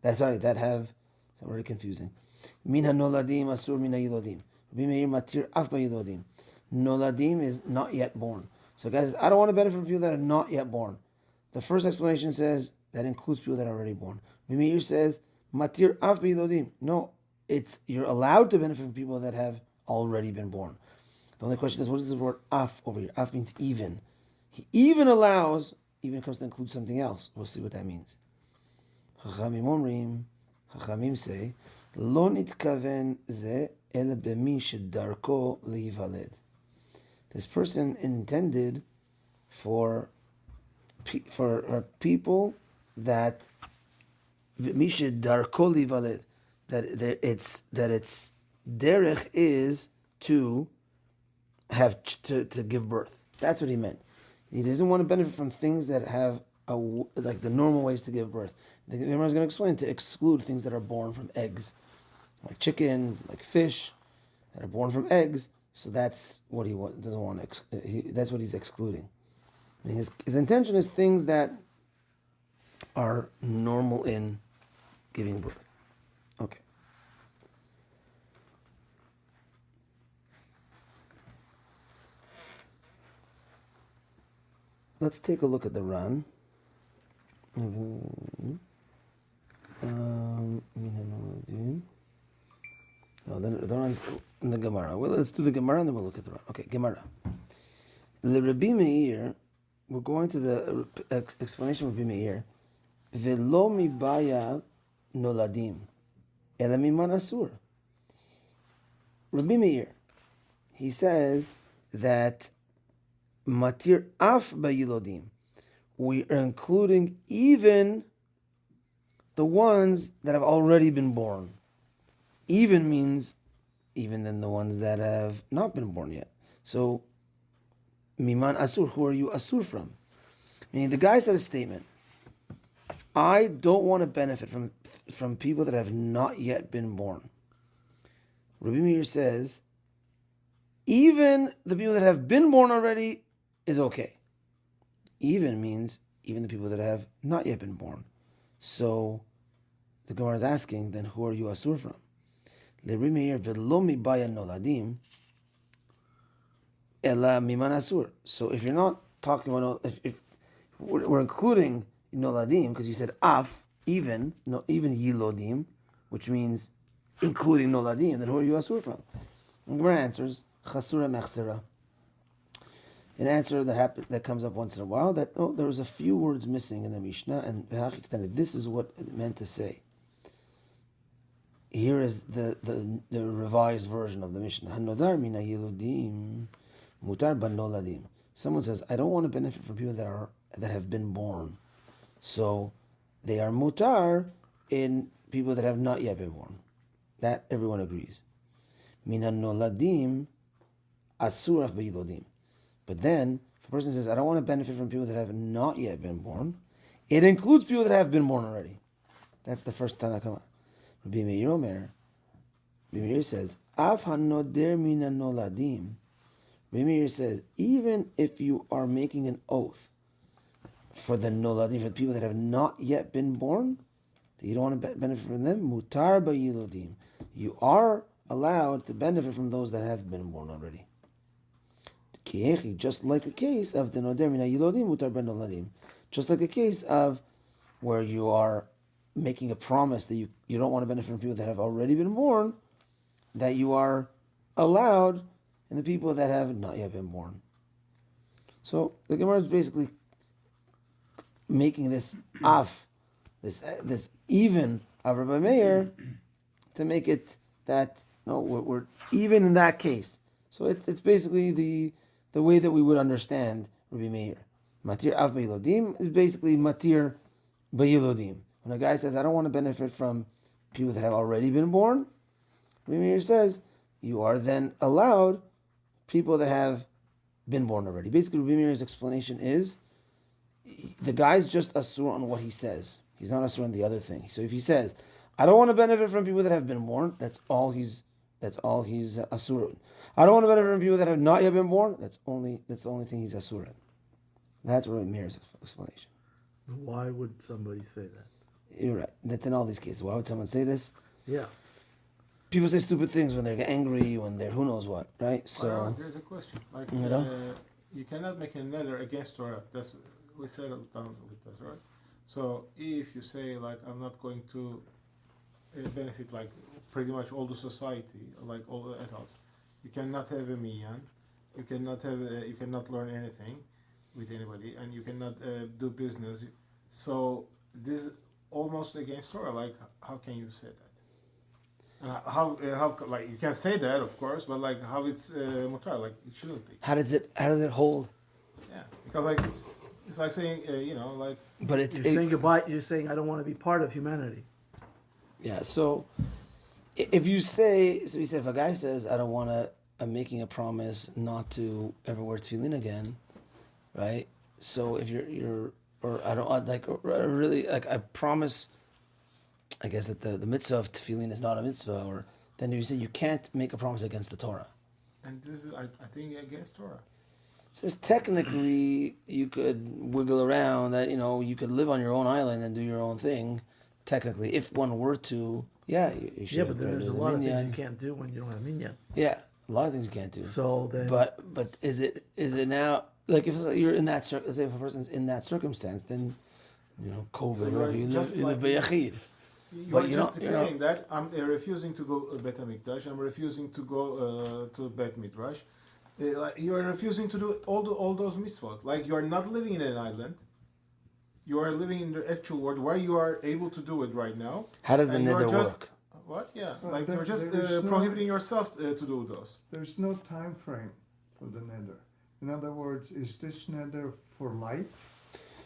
That have, it's already confusing. Min hanoladim asur min hayilodim. Rabbi Meir matir af bayilodim. Noladim is not yet born. So guys, I don't want to benefit from people that are not yet born. The first explanation says that includes people that are already born. Rabbi Meir says matir af bayilodim. No, it's you're allowed to benefit from people that have already been born. The only question is, what is the word af over here? Af means even. He even allows, even comes to include something else. We'll see what that means. Chachamim say, lo nitkaven ze ele b'mi shedarko lehivaled. This person intended for people that b'mi shedarko lehivaled, that its derech is to have to give birth. That's what he meant. He doesn't want to benefit from things that have like the normal ways to give birth. The Gemara is going to explain to exclude things that are born from eggs, like chicken, like fish, that are born from eggs. So that's what he doesn't want to. That's what he's excluding. I mean, his intention is things that are normal in giving birth. Okay. Let's take a look at the Ran. No, then the Ran's in the Gemara. Well, let's do the Gemara and then we'll look at the Ran. Okay, Gemara. The Rabbi Meir, we're going to the explanation of Rabbi Meir. Velo mibaya noladim, ela miman asur. Rabbi Meir, he says that matir af bayilodim, we are including even the ones that have already been born. Even means even than the ones that have not been born yet. So, miman asur, who are you asur from? Meaning the guy said a statement, I don't want to benefit from people that have not yet been born. Rabbi Meir says, even the people that have been born already is okay. Even means even the people that have not yet been born. So the Gemara is asking, then who are you asur from? Rabbi Meir velo mibaya noladim ela miman asur. So if you're not talking about, if we're including noladim, because you said af, even yilodim, which means including noladim, then who are you asur from? And Gemara answers, chasura mechsera. An answer that comes up once in a while, that there was a few words missing in the Mishnah, and this is what it meant to say. Here is the revised version of the Mishnah. Hanodar mina yiludim mutar banoladim. Someone says, I don't want to benefit from people that have been born, so they are mutar in people that have not yet been born. That everyone agrees. Mina noladim asuraf bayilodim. But then, if a person says, I don't want to benefit from people that have not yet been born, it includes people that have been born already. That's the first Tanakama. Rabbi Meir Omer, Rabbi Meir says, Af hanoder mina noladim. Rabbi Meir says, even if you are making an oath for the noladim, for the people that have not yet been born, that you don't want to benefit from them, mutar bayilodim. You are allowed to benefit from those that have been born already. Just like a case of the noder mina yilodim mutar ben noladim, just like a case of where you are making a promise that you don't want to benefit from people that have already been born, that you are allowed in the people that have not yet been born. So the Gemara is basically making this af, this even of Rabbi Meir, to make it that we're even in that case. So it's basically the way that we would understand Rabbi Meir. Matir av bayilodim is basically matir bayilodim. When a guy says, I don't want to benefit from people that have already been born, Rabbi Meir says, you are then allowed people that have been born already. Basically, Rabbi Meir's explanation is, the guy's just asur on what he says. He's not asur on the other thing. So if he says, I don't want to benefit from people that have been born, that's all he's asur. I don't want to benefit from people that have not yet been born. That's the only thing he's asur. That's Rabbi Meir's explanation. Why would somebody say that? You're right. That's in all these cases. Why would someone say this? Yeah. people say stupid things when they're angry, when they're who knows what, right? So There's a question. Like, You know? you cannot make a nether against Torah. That's we settled down with that, right? So if you say like I'm not going to benefit like pretty much all the society, like all the adults, you cannot have a minyan. You cannot have. You cannot learn anything with anybody, and you cannot do business. So this is almost against Torah. Like, how can you say that? And how like you can say that, of course, but like how it's mutar, like it shouldn't be. how does it hold? Yeah, because like it's like saying like But You're saying goodbye. You're saying I don't want to be part of humanity. yeah. So if you say, so he said, if a guy says, I don't want to, I'm making a promise not to ever wear tefillin again, right? So if you're or I don't like or really like I promise. I guess that the mitzvah of tefillin is not a mitzvah, or then you say you can't make a promise against the Torah. and this is I think against Torah. It says technically you could wiggle around that, you could live on your own island and do your own thing. Technically, if one were to, you should. Yeah, but then there's a lot of things you minyan. can't do when you don't have minyan. Yeah, a lot of things you can't do. So then, But is it now like if you're in that let's say if a person's in that circumstance, then COVID, So or you're whatever, you just live like- b'yachid. You But are you just don't- declaring that I'm refusing to go Bet Hamikdash. I'm refusing to go to Bet Midrash. Like, you are refusing to do all those mitzvot. Like you are not living in an island. You are living in the actual world where you are able to do it right now. How does the And you are neder just- work? What? Yeah, Well, like there- you're just there is no- prohibiting yourself to do those. There's no time frame for the nether. In other words, is this nether for life?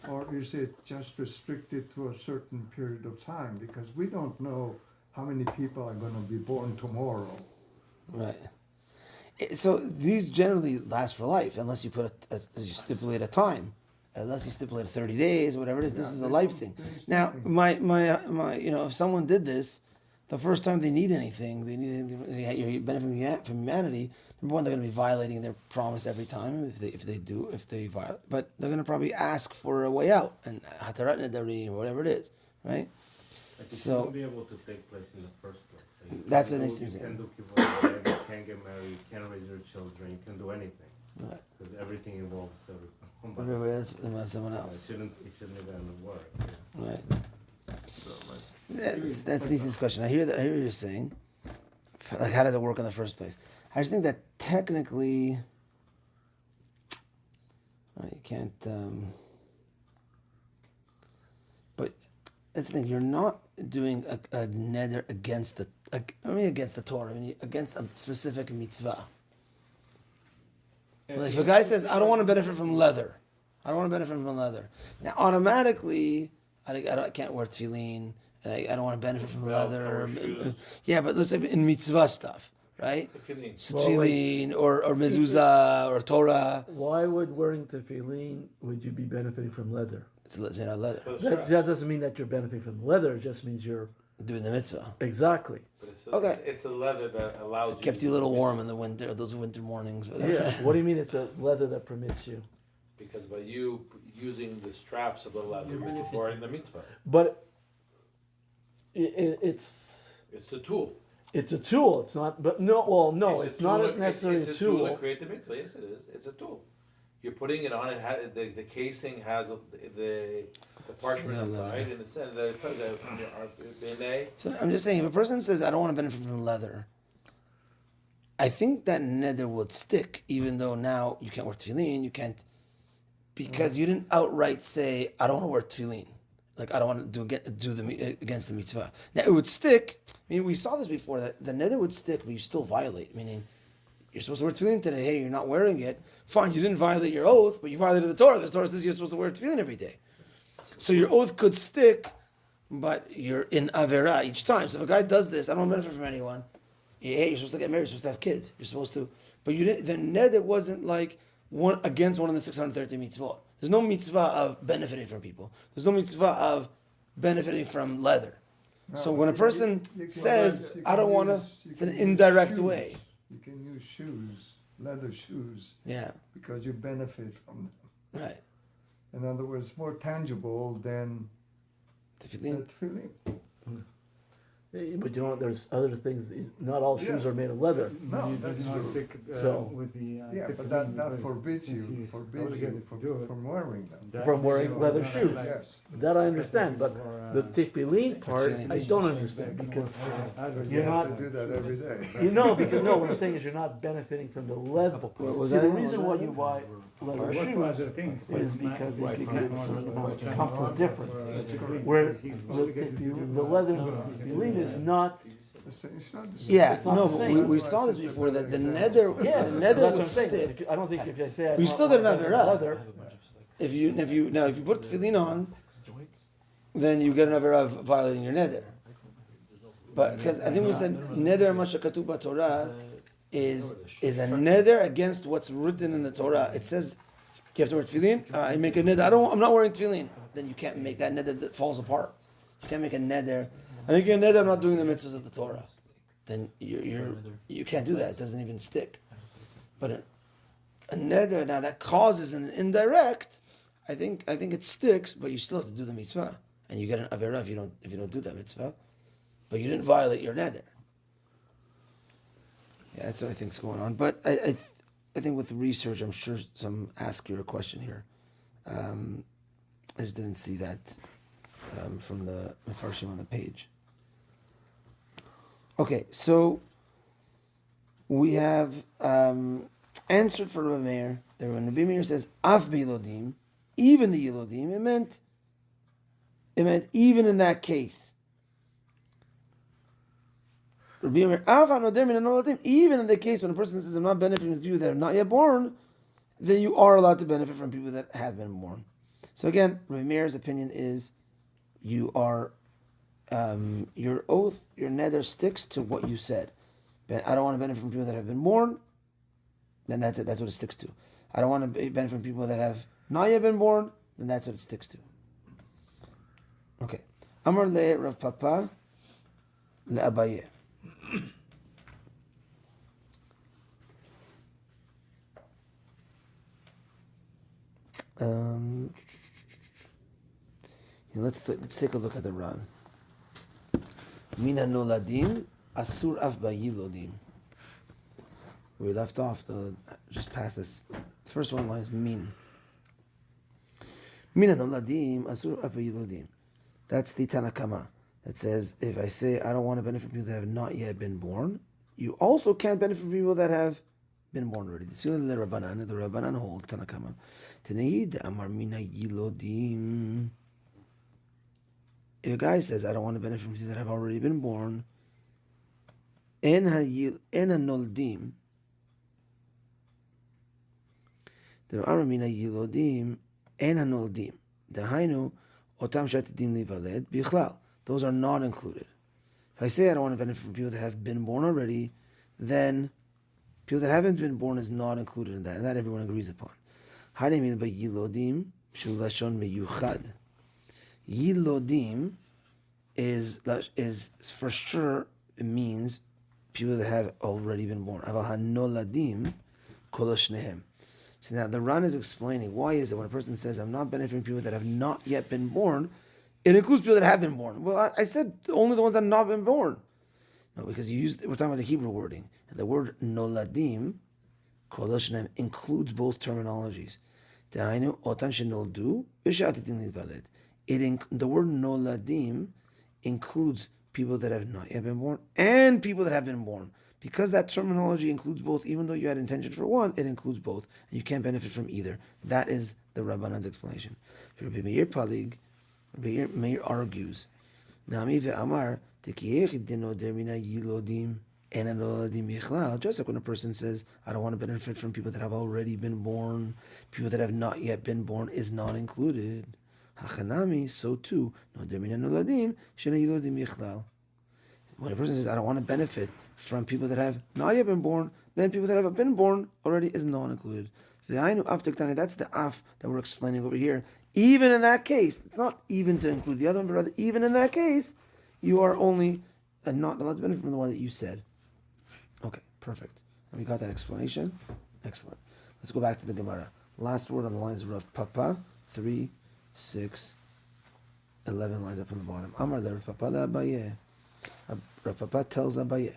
Or is it just restricted to a certain period of time? Because we don't know how many people are going to be born tomorrow. Right. So these generally last for life, unless you put you stipulate a time, unless you stipulate 30 days, whatever it is. This Yeah, is a there's life no- thing. there's Now, nothing. my, if someone did this, the first time they need anything, you benefit from humanity. Number one, they're going to be violating their promise every time if they violate. But they're going to probably ask for a way out and hatarat nedarim or whatever it is, right? Like it So- shouldn't be able to take place in the first place. Like, you That's can't what do- it seems You like. can do kibbutz, you can't get married, you can't raise your children, you can do anything. Right. Because everything involves somebody. Whatever it is, about someone It else, shouldn't even work. right? So, like, That's Lisa's question. I hear what you're saying. Like, how does it work in the first place? I just think that technically, you can't. But that's the thing. You're not doing a neder against against the Torah. I mean, against a specific mitzvah. Like if a guy says, "I don't want to benefit from leather," I don't want to benefit from leather. Now, automatically, I can't wear tefillin, and I don't want to benefit from leather. Yeah, but let's say in mitzvah stuff, right? Tefillin. So Well, tefillin or mezuzah or Torah. why would wearing tefillin would you be benefiting from leather? It's made out of leather. But That doesn't mean that you're benefiting from leather. It just means you're Doing the mitzvah. exactly. Okay. it's a leather that allows you. Kept to you a do little the warm mitzvah. in the winter, those winter mornings, whatever. Yeah. What do you mean it's a leather that permits you? Because by you using the straps of the leather, you're performing the mitzvah. But it's It's a tool. it's a tool. It's not. But no. Well, no. a It's tool not to- necessarily it's a tool. to create the mitzvah. Yes, it is. It's a tool. You're putting it on. It has the casing has the parchment It's a inside, leather. and it's the So I'm just saying, if a person says, "I don't want to benefit from leather," I think that neder would stick, even though now you can't wear tefillin, you can't, because you didn't outright say, "I don't want to wear tefillin," like I don't want to do against the mitzvah. Now it would stick. I mean, we saw this before that the neder would stick, but you still violate. Meaning, you're supposed to wear tefillin today. Hey, you're not wearing it. Fine, you didn't violate your oath, but you violated the Torah because the Torah says you're supposed to wear tefillin every day. So your oath could stick, but you're in avera each time. So if a guy does this, I don't benefit from anyone. Hey, you're supposed to get married. You're supposed to have kids. You're supposed to, but you didn't. The neder wasn't like one against one of the 630 mitzvot. There's no mitzvah of benefiting from people. There's no mitzvah of benefiting from leather. So No, when a you- person you can says, use- you "I don't can want to," use- you it's an can use indirect shoes. way. You can use shoes, leather shoes, Yeah, because you benefit from them. right. In other words, more tangible than Tefillin. that feeling. But you know, there's other things, not all shoes Yeah. are made of leather. No, You that's do not true. stick So- with the Yeah, but tefillin that because forbids since you, he's obligated to do it, from wearing them. that From wearing is leather not shoes. like Yes. That I understand, but for, the tefillin part, I don't understand, because you're not, You do that every day. you know, because, no, what I'm saying is you're not benefiting from the leather. What was See, that the again? reason What why was you buy leather What shoes was the thing? is because they give you a certain amount of comfort different. Tefillin, Where because he's the obligated to do the leather in the tefillin is not, It's not the same. Yeah, It's not no, the but same. we saw this before, that the nether, yeah, the that's nether what I'm would saying. stick. I don't think if I say I You want still get an leather, averah. leather, If you put tefillin on, then you get an averah of violating your nether. But because I think we said nether mashakatu Torah is a nether against what's written in the Torah. It says you have to wear tefillin. I make a nether. I'm not wearing tefillin. Then you can't make that nether that falls apart. You can't make a nether. I make a nether. I'm not doing the mitzvahs of the Torah. Then you can't do that. It doesn't even stick. But a nether now that causes an indirect. I think it sticks, but you still have to do the mitzvah, and you get an averah if you don't do that mitzvah. But you didn't violate your nether. Yeah, that's what I think's going on. But I think with the research, I'm sure some ask you a question here. I just didn't see that from the Mefarshim on the page. Okay, so we have answered for Rabbi Meir. That when Rabbi Meir says "af bilodim," even the yilodim, it meant even in that case. Rabbi Meir, even in the case when a person says, "I'm not benefiting from people that are not yet born," then you are allowed to benefit from people that have been born. So again, Rabbi Meir's opinion is you are your oath, your nether sticks to what you said. But I don't want to benefit from people that have been born. Then that's it. That's what it sticks to. I don't want to benefit from people that have not yet been born. Then that's what it sticks to. Okay. Amar le Rav Papa le Abaye. Let's take a look at the Ran. Mina noladim asur af bayilodim. We left off just past this. The first one line is min. Mina noladim asur af bayilodim. That's the Tanakama that says if I say I don't want to benefit from people that have not yet been born, you also can't benefit from people that have been born already. The Rabbanan hold Tanakama. Taneid amar mina yilodim. If a guy says, I don't want to benefit from people that have already been born, en ha-noldim, the aramina yilodim, en ha-noldim, dahainu, otam shatidim livaled, bichlal. Those are not included. If I say I don't want to benefit from people that have been born already, then people that haven't been born is not included in that, and that everyone agrees upon. Haremin by yilodim, shulashon meyuchad. Yilodim is for sure, it means people that have already been born. Aval hanoladim koloshnehem. So now the Ran is explaining why is it when a person says I'm not benefiting from people that have not yet been born, it includes people that have been born. Well, I said only the ones that have not been born. No, because we're talking about the Hebrew wording, and the word noladim koloshnehem includes both terminologies. The word noladim includes people that have not yet been born and people that have been born. Because that terminology includes both, even though you had intention for one, it includes both, and you can't benefit from either. That is the Rabbanan's explanation. Rabbi Meir Palig, Rabbi Meir argues, Nami ve'amar tekiyech denoder mina yilodim. Just like when a person says, I don't want to benefit from people that have already been born, people that have not yet been born is not included. Hachanami, so too, when a person says, I don't want to benefit from people that have not yet been born, then people that have been born already is not included. That's the af that we're explaining over here. Even in that case, it's not even to include the other one, but rather even in that case, you are only not allowed to benefit from the one that you said. Okay, perfect. We got that explanation. Excellent. Let's go back to the Gemara. Last word on the lines of Rav Papa, 3, 6, 11 lines up from the bottom. Amar le Rav Papa le Abaye. Rav Papa tells Abaye,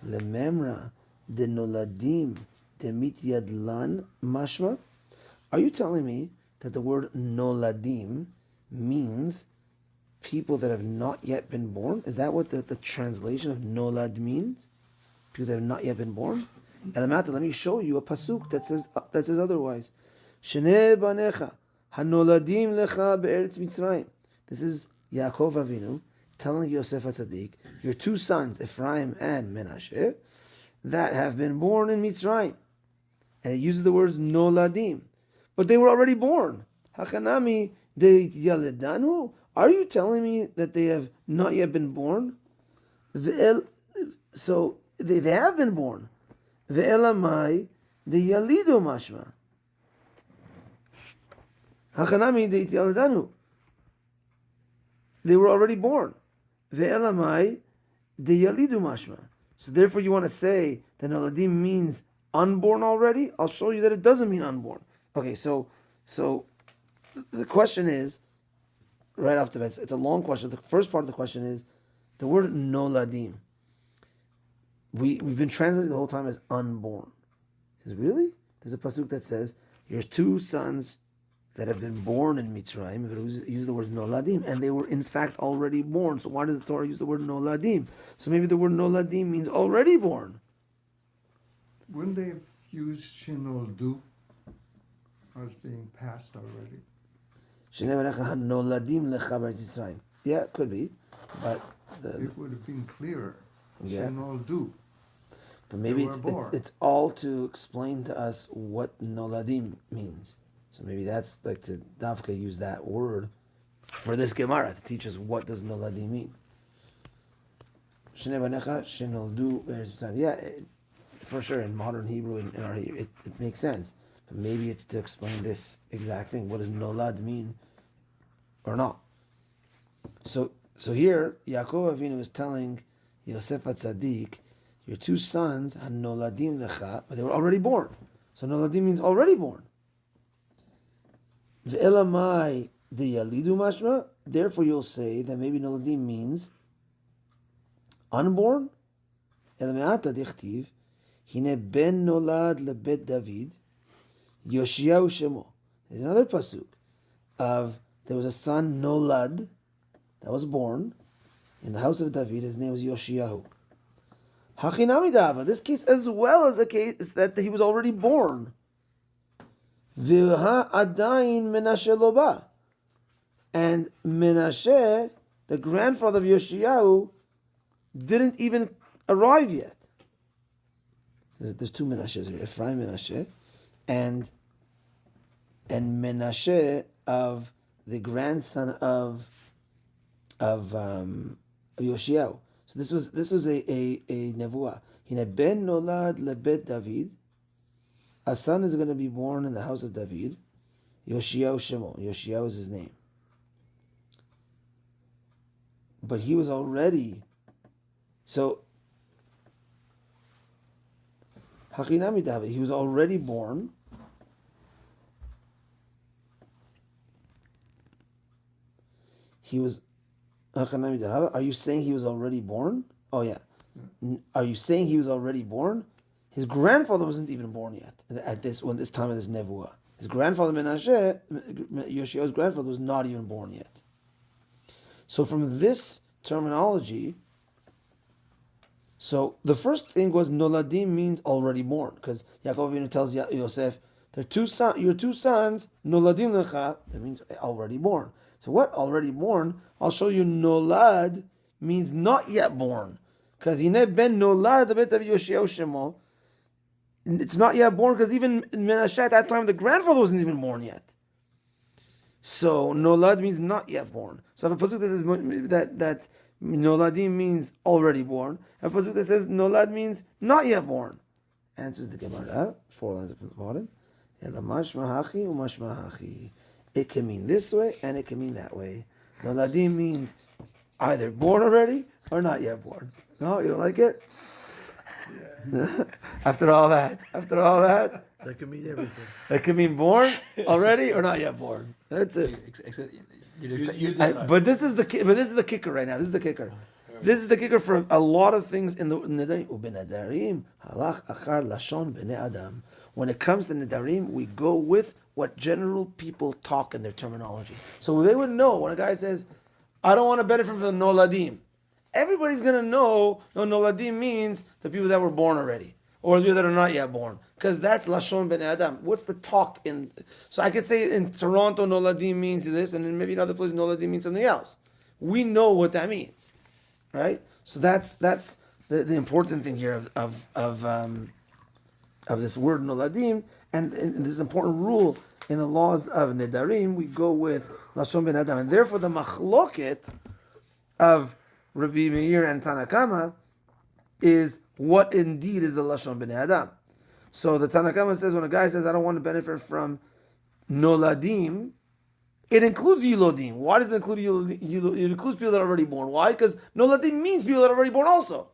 Lememra de noladim de mityadlan mashma. Are you telling me that the word noladim means people that have not yet been born? Is that what the translation of nolad means? People that have not yet been born? Elamata, let me show you a pasuk that says otherwise. Shnei banecha hanoladim lecha be'eretz Mitzrayim. This is Yaakov Avinu telling Yosef HaTzadik, your two sons, Ephraim and Menashe, that have been born in Mitzrayim. And it uses the words noladim. But they were already born. Hachanami de yaledanu. Are you telling me that they have not yet been born? So they have been born. Ve'elamai de yalidu mashma. Hachanami de yaledanu. They were already born. Ve'elamai de yalidu mashma. So therefore you want to say that noladim means unborn already? I'll show you that it doesn't mean unborn. Okay, so the question is, right off the bat, it's a long question. The first part of the question is, the word noladim. We've been translating the whole time as unborn. He says, really? There's a pasuk that says, your two sons that have been born in Mitzrayim, it uses the word noladim, and they were in fact already born. So why does the Torah use the word noladim? So maybe the word noladim means already born. Wouldn't they use shinoldu as being past already? Yeah, it could be, but It would have been clearer. Yeah. Shinoldu. but maybe They were born. it's all to explain to us what noladim means. So maybe that's like to Davka use that word for this Gemara to teach us what does noladim mean. Yeah, for sure in modern Hebrew in our it makes sense. But maybe it's to explain this exact thing. What does nolad mean or not? So here, Yaakov Avinu is telling Yosef HaTzadik, your two sons had noladim lecha, but they were already born. So noladim means already born. Ve'elamai de yalidu mashma. Therefore, you'll say that maybe noladim means unborn. Elameata dichtiv, hine ben nolad lebet David, Yoshiyahu shemo. There's another pasuk of there was a son nolad that was born in the house of David. His name was Yoshiyahu. Hachinami dava. This case as well as a case that he was already born. V'ha adayin Menashe loba. And Menashe, the grandfather of Yoshiyahu, didn't even arrive yet. There's two Menashes here, Ephraim Menashe, and Menashe of the grandson of Yoshiyahu. So this was a nevuah. Hine ben nolad lebet David. A son is going to be born in the house of David. Yoshiyahu shemo. Yoshiyahu is his name. But he was already so. Hachinami David. He was already born. He was. Are you saying he was already born? Oh yeah. Are you saying he was already born? His grandfather wasn't even born yet at this time of this nevuah. His grandfather Menashe, Yoshiyahu's grandfather, was not even born yet. So from this terminology, so the first thing was noladim means already born, because Yaakov Avinu tells Yosef, your two sons, noladim lecha, that means already born. So what already born? I'll show you nolad means not yet born. Because hine ben nolad the bet of Yoshiyahu shemo. It's not yet born because even Menashe at that time the grandfather wasn't even born yet. So nolad means not yet born. So if a pasuk that says that noladim means already born, a pasuk that says nolad means not yet born. Answers the Gemara, 4 lines from the bottom. It can mean this way and it can mean that way. Noladim means either born already or not yet born. No, you don't like it? After all that, That can mean everything. it can mean born already or not yet born. That's it. You decide. But this is the kicker right now. This is the kicker. This is the kicker for a lot of things in the Nedarim. Ubenedarim halach achar lashon bnei adam. When it comes to Nedarim, we go with what general people talk in their terminology. So they would know when a guy says, I don't want to benefit from the noladim. Everybody's going to know noladim means the people that were born already, or the people that are not yet born. Because that's lashon bnei adam. What's the talk in? So I could say in Toronto, noladim means this, and then maybe in other places, noladim means something else. We know what that means. Right, so that's the important thing here of this word noladim, and this important rule in the laws of nedarim. We go with lashon ben adam, and therefore the machloket of Rabbi Meir and Tanakama is what indeed is the lashon ben adam. So the Tanakama says when a guy says I don't want to benefit from noladim, it includes yilodim. Why does it include yilodim? It includes people that are already born. Why? Because noladim means people that are already born also.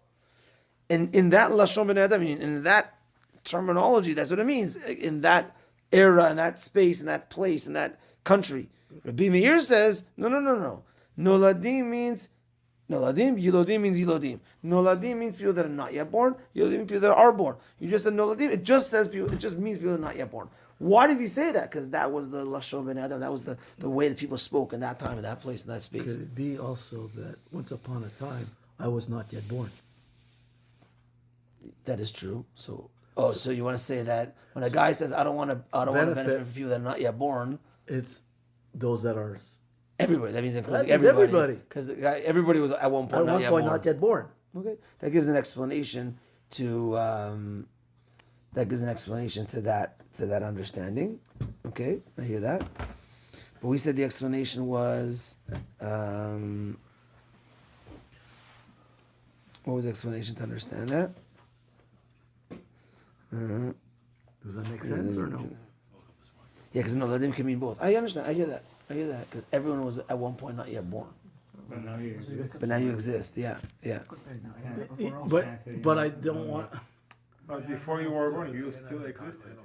And in that lashon ben adam, in that terminology, that's what it means. In that era, in that space, in that place, in that country. Rabbi Meir says, no. Noladim means noladim. Yilodim means yilodim. Noladim means people that are not yet born. Yilodim means people that are born. You just said noladim. It just says people. It just means people that are not yet born. Why does he say that? Because that was the lashon ben adam. That was the way that people spoke in that time, in that place, in that space. Could it be also that once upon a time I was not yet born? That is true. So you want to say that when a guy says, I don't want to benefit from people that are not yet born. It's those that are Everybody. That means including That means everybody. everybody. Because everybody was at one point, not yet born. Okay, that gives an explanation to that understanding. Okay, I hear that. But we said the explanation was what was the explanation to understand that? Does that make sense or no? Yeah, because noladim can mean both. I understand. I hear that. Because everyone was at one point not yet born. But now you exist. But now you exist. Yeah. But I don't want. But before you were born, you still existed.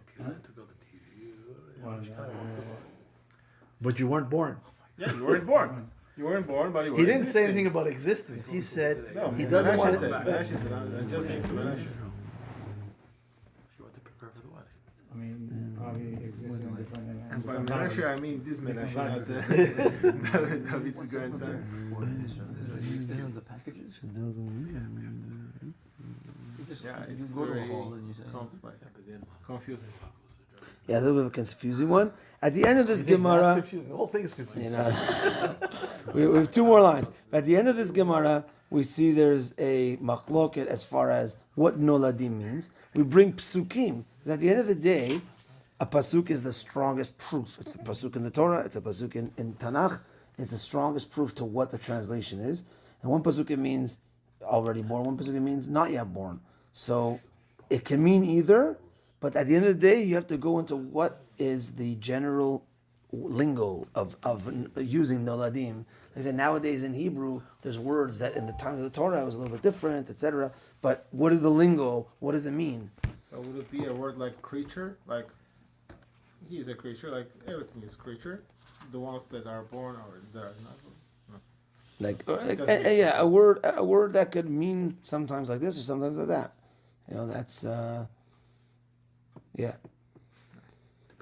But you weren't born. Yeah, you weren't born. You weren't born, but you were He didn't say existing. anything about existence. He said No, he doesn't want said. to. Menashe said. I'm just saying to Menashe. I mean, probably exists in different By Menashe, I mean this Menashe, not David's grandson. The packages. Yeah, it's go to a very hall and you say, confusing. Yeah, a little bit of a confusing one. At the end of this Gemara, Confusing. The whole thing is confusing. we have two more lines. But at the end of this Gemara, we see there's a machloket as far as what noladim means. We bring psukim. Because at the end of the day, a pasuk is the strongest proof. It's a pasuk in the Torah. It's a pasuk in Tanakh. It's the strongest proof to what the translation is. And one pasuk it means already born. One pasuk it means not yet born. So it can mean either. But at the end of the day, you have to go into what is the general lingo of using noladim. Like I said, nowadays in Hebrew, there's words that in the time of the Torah was a little bit different, etc. But what is the lingo? What does it mean? So would it be a word like creature? Like he's a creature, like everything is creature. The ones that are born or that are not born. Yeah, a word that could mean sometimes like this or sometimes like that. That's yeah.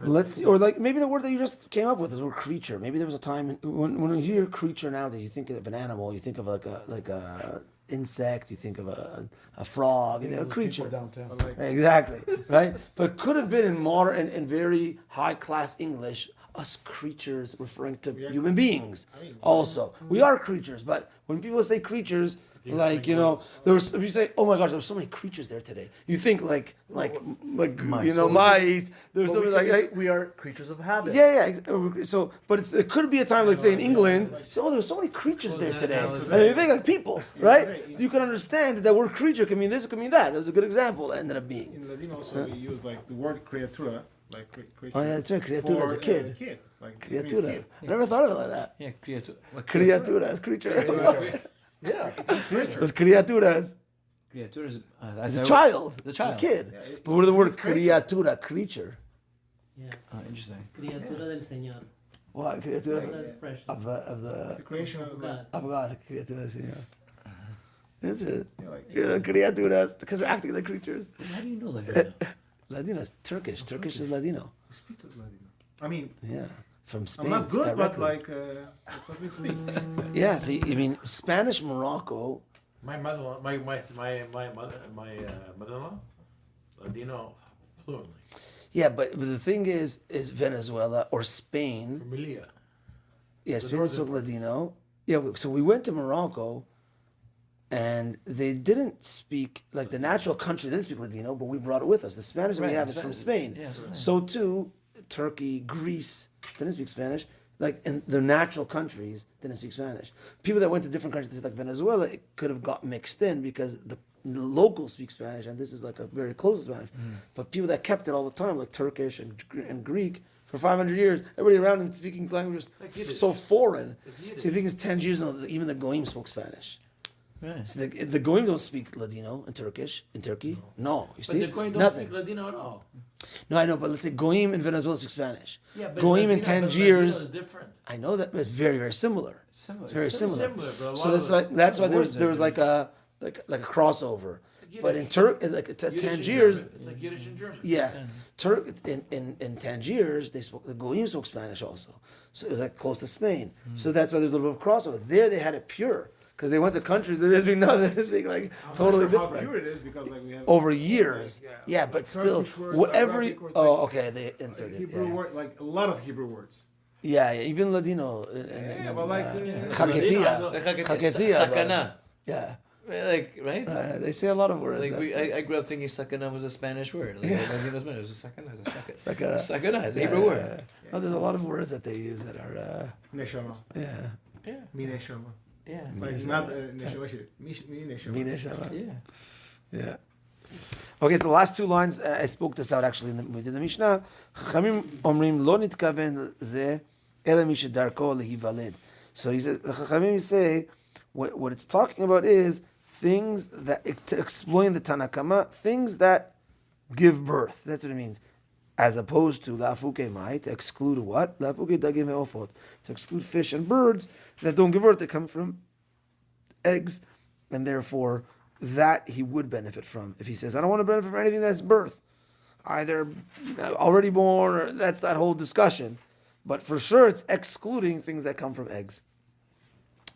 Let's see, or like maybe the word that you just came up with is the word creature. Maybe there was a time when you hear creature nowadays, you think of an animal, you think of like a insect, you think of a frog, a creature. Downtown. Exactly, right? But could have been in modern and very high class English, us creatures referring to human beings. Also, we are creatures, but when people say creatures, like if you say, "Oh my gosh, there's so many creatures there today," you think like mice. Mice. There's something like we are creatures of habit. yeah. So, but it could be a time, like say in England, say, "Oh, there's so many creatures there today," and you think like people, right? So you can understand that word creature can mean this, it can mean that. That was a good example. That ended up being. In Ladino also we use like the word creatura, like creature. Oh yeah, that's right. Criatura is a kid. Like it means Criatura. kid. I never thought of it like that. Yeah, creature. Criatura is creature. Yeah. Those criaturas. Creature is It's a child. The child. A kid. Yeah, But what are the word it's creature. criatura? Creature. Yeah. Interesting. Criatura del Señor. What? That's the Criatura expression. of It's the the creation of God. of God. Criatura del Señor. Answer it. Yeah, like You're the criaturas because they're acting like creatures. How do you know Ladino? Ladino is Turkish. Turkish is Ladino. we speak Ladino. I mean, Yeah, from Spain. I'm not good, but directly. like that's what we speak. Yeah, I mean, Spanish Morocco. My mother, my mother-in-law, Ladino fluently. Yeah, but the thing is Venezuela or Spain. Familia. Yeah, The Spain spoke northern Ladino. Yeah, so we went to Morocco, and they didn't speak like the natural country didn't speak Ladino, but we brought it with us. The Spanish that we have is from Spain. Yeah, right. So too, Turkey, Greece didn't speak Spanish. Like in the natural countries didn't speak Spanish. People that went to different countries like Venezuela, it could have got mixed in because the locals speak Spanish, and this is like a very close to Spanish. But people that kept it all the time, like Turkish and Greek, for 500 years, everybody around them speaking languages so foreign. So the thing is, Tangiers know that even the Goyim spoke Spanish. Right. So the Goyim don't speak Ladino and Turkish in Turkey. No, you But see, the Goyim don't nothing. speak Ladino at all. No, I know, but let's say Goyim in Venezuela speak Spanish. Yeah, but Goyim in Ladino- but Ladino Tangiers, is different. I know that, but it's very, very similar. It's very similar. Similar, but a So lot that's of why there words was are like a crossover. Yiddish. But in like Yiddish and Tangiers, German. It's like Yiddish and German. yeah, in Tangiers they spoke the Goyim spoke Spanish also. So it was like close to Spain. So that's why there's a little bit of crossover. There they had it pure because they went to countries that didn't speak nothing. They speak like I'm totally not sure how different. pure it is because like we have Over years, like, yeah, but still, Turkish words, whatever. Arabic words, Oh, like, okay, they entered it. Hebrew Yeah. word, like a lot of Hebrew words. Yeah, even Ladino. Yeah, but like Chaketia. Chaketia. Sakana. Yeah. Like, right? They say a lot of words. Like I grew up thinking sakana was a Spanish word. Like, Ladino's Spanish. It was a sakana. It's a Sakana. sakana is a Hebrew word. Oh, there's a lot of words that they use that are. Neshama. Yeah. Yeah. Mi neshama. Yeah. Like not neshama shit. Mi neshama. Mina Shama. Yeah. Yeah. Okay, so the last two lines, I spoke this out actually we did the Mishnah. Chachamim omrim lo nitkaven ze ele mi shedarko lehivaled. So he says, the Chachamim say, what it's talking about is things that, to explain the Tanakama, things that give birth. That's what it means. As opposed to lafuke mai, to exclude what? Lafuke dagim ve'ofot, to exclude fish and birds that don't give birth, they come from eggs, and therefore that he would benefit from. If he says, I don't want to benefit from anything that's birth, either already born, or that's that whole discussion. But for sure, it's excluding things that come from eggs.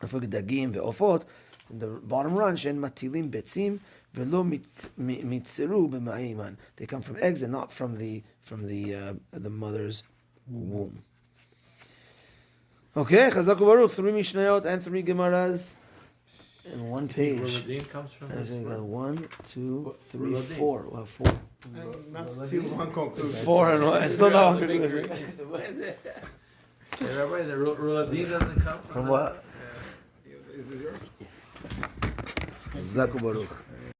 Dagim ve'ofot, in the bottom run, shen matilim betzim velo mitzeru b'ma'iman. They come from eggs and not from the mother's womb. Okay, Chazak Baruch, 3 Mishnayot and 3 Gemaras in one page. Roladin comes from I this think word. 1, 2, 3, Roladin. 4. Well, 4. And not still one conclusion. 4 and 1. It's still not one conclusion. Yeah, Rabbi, the Roladin doesn't come From what? Is this yours? Chazak Baruch.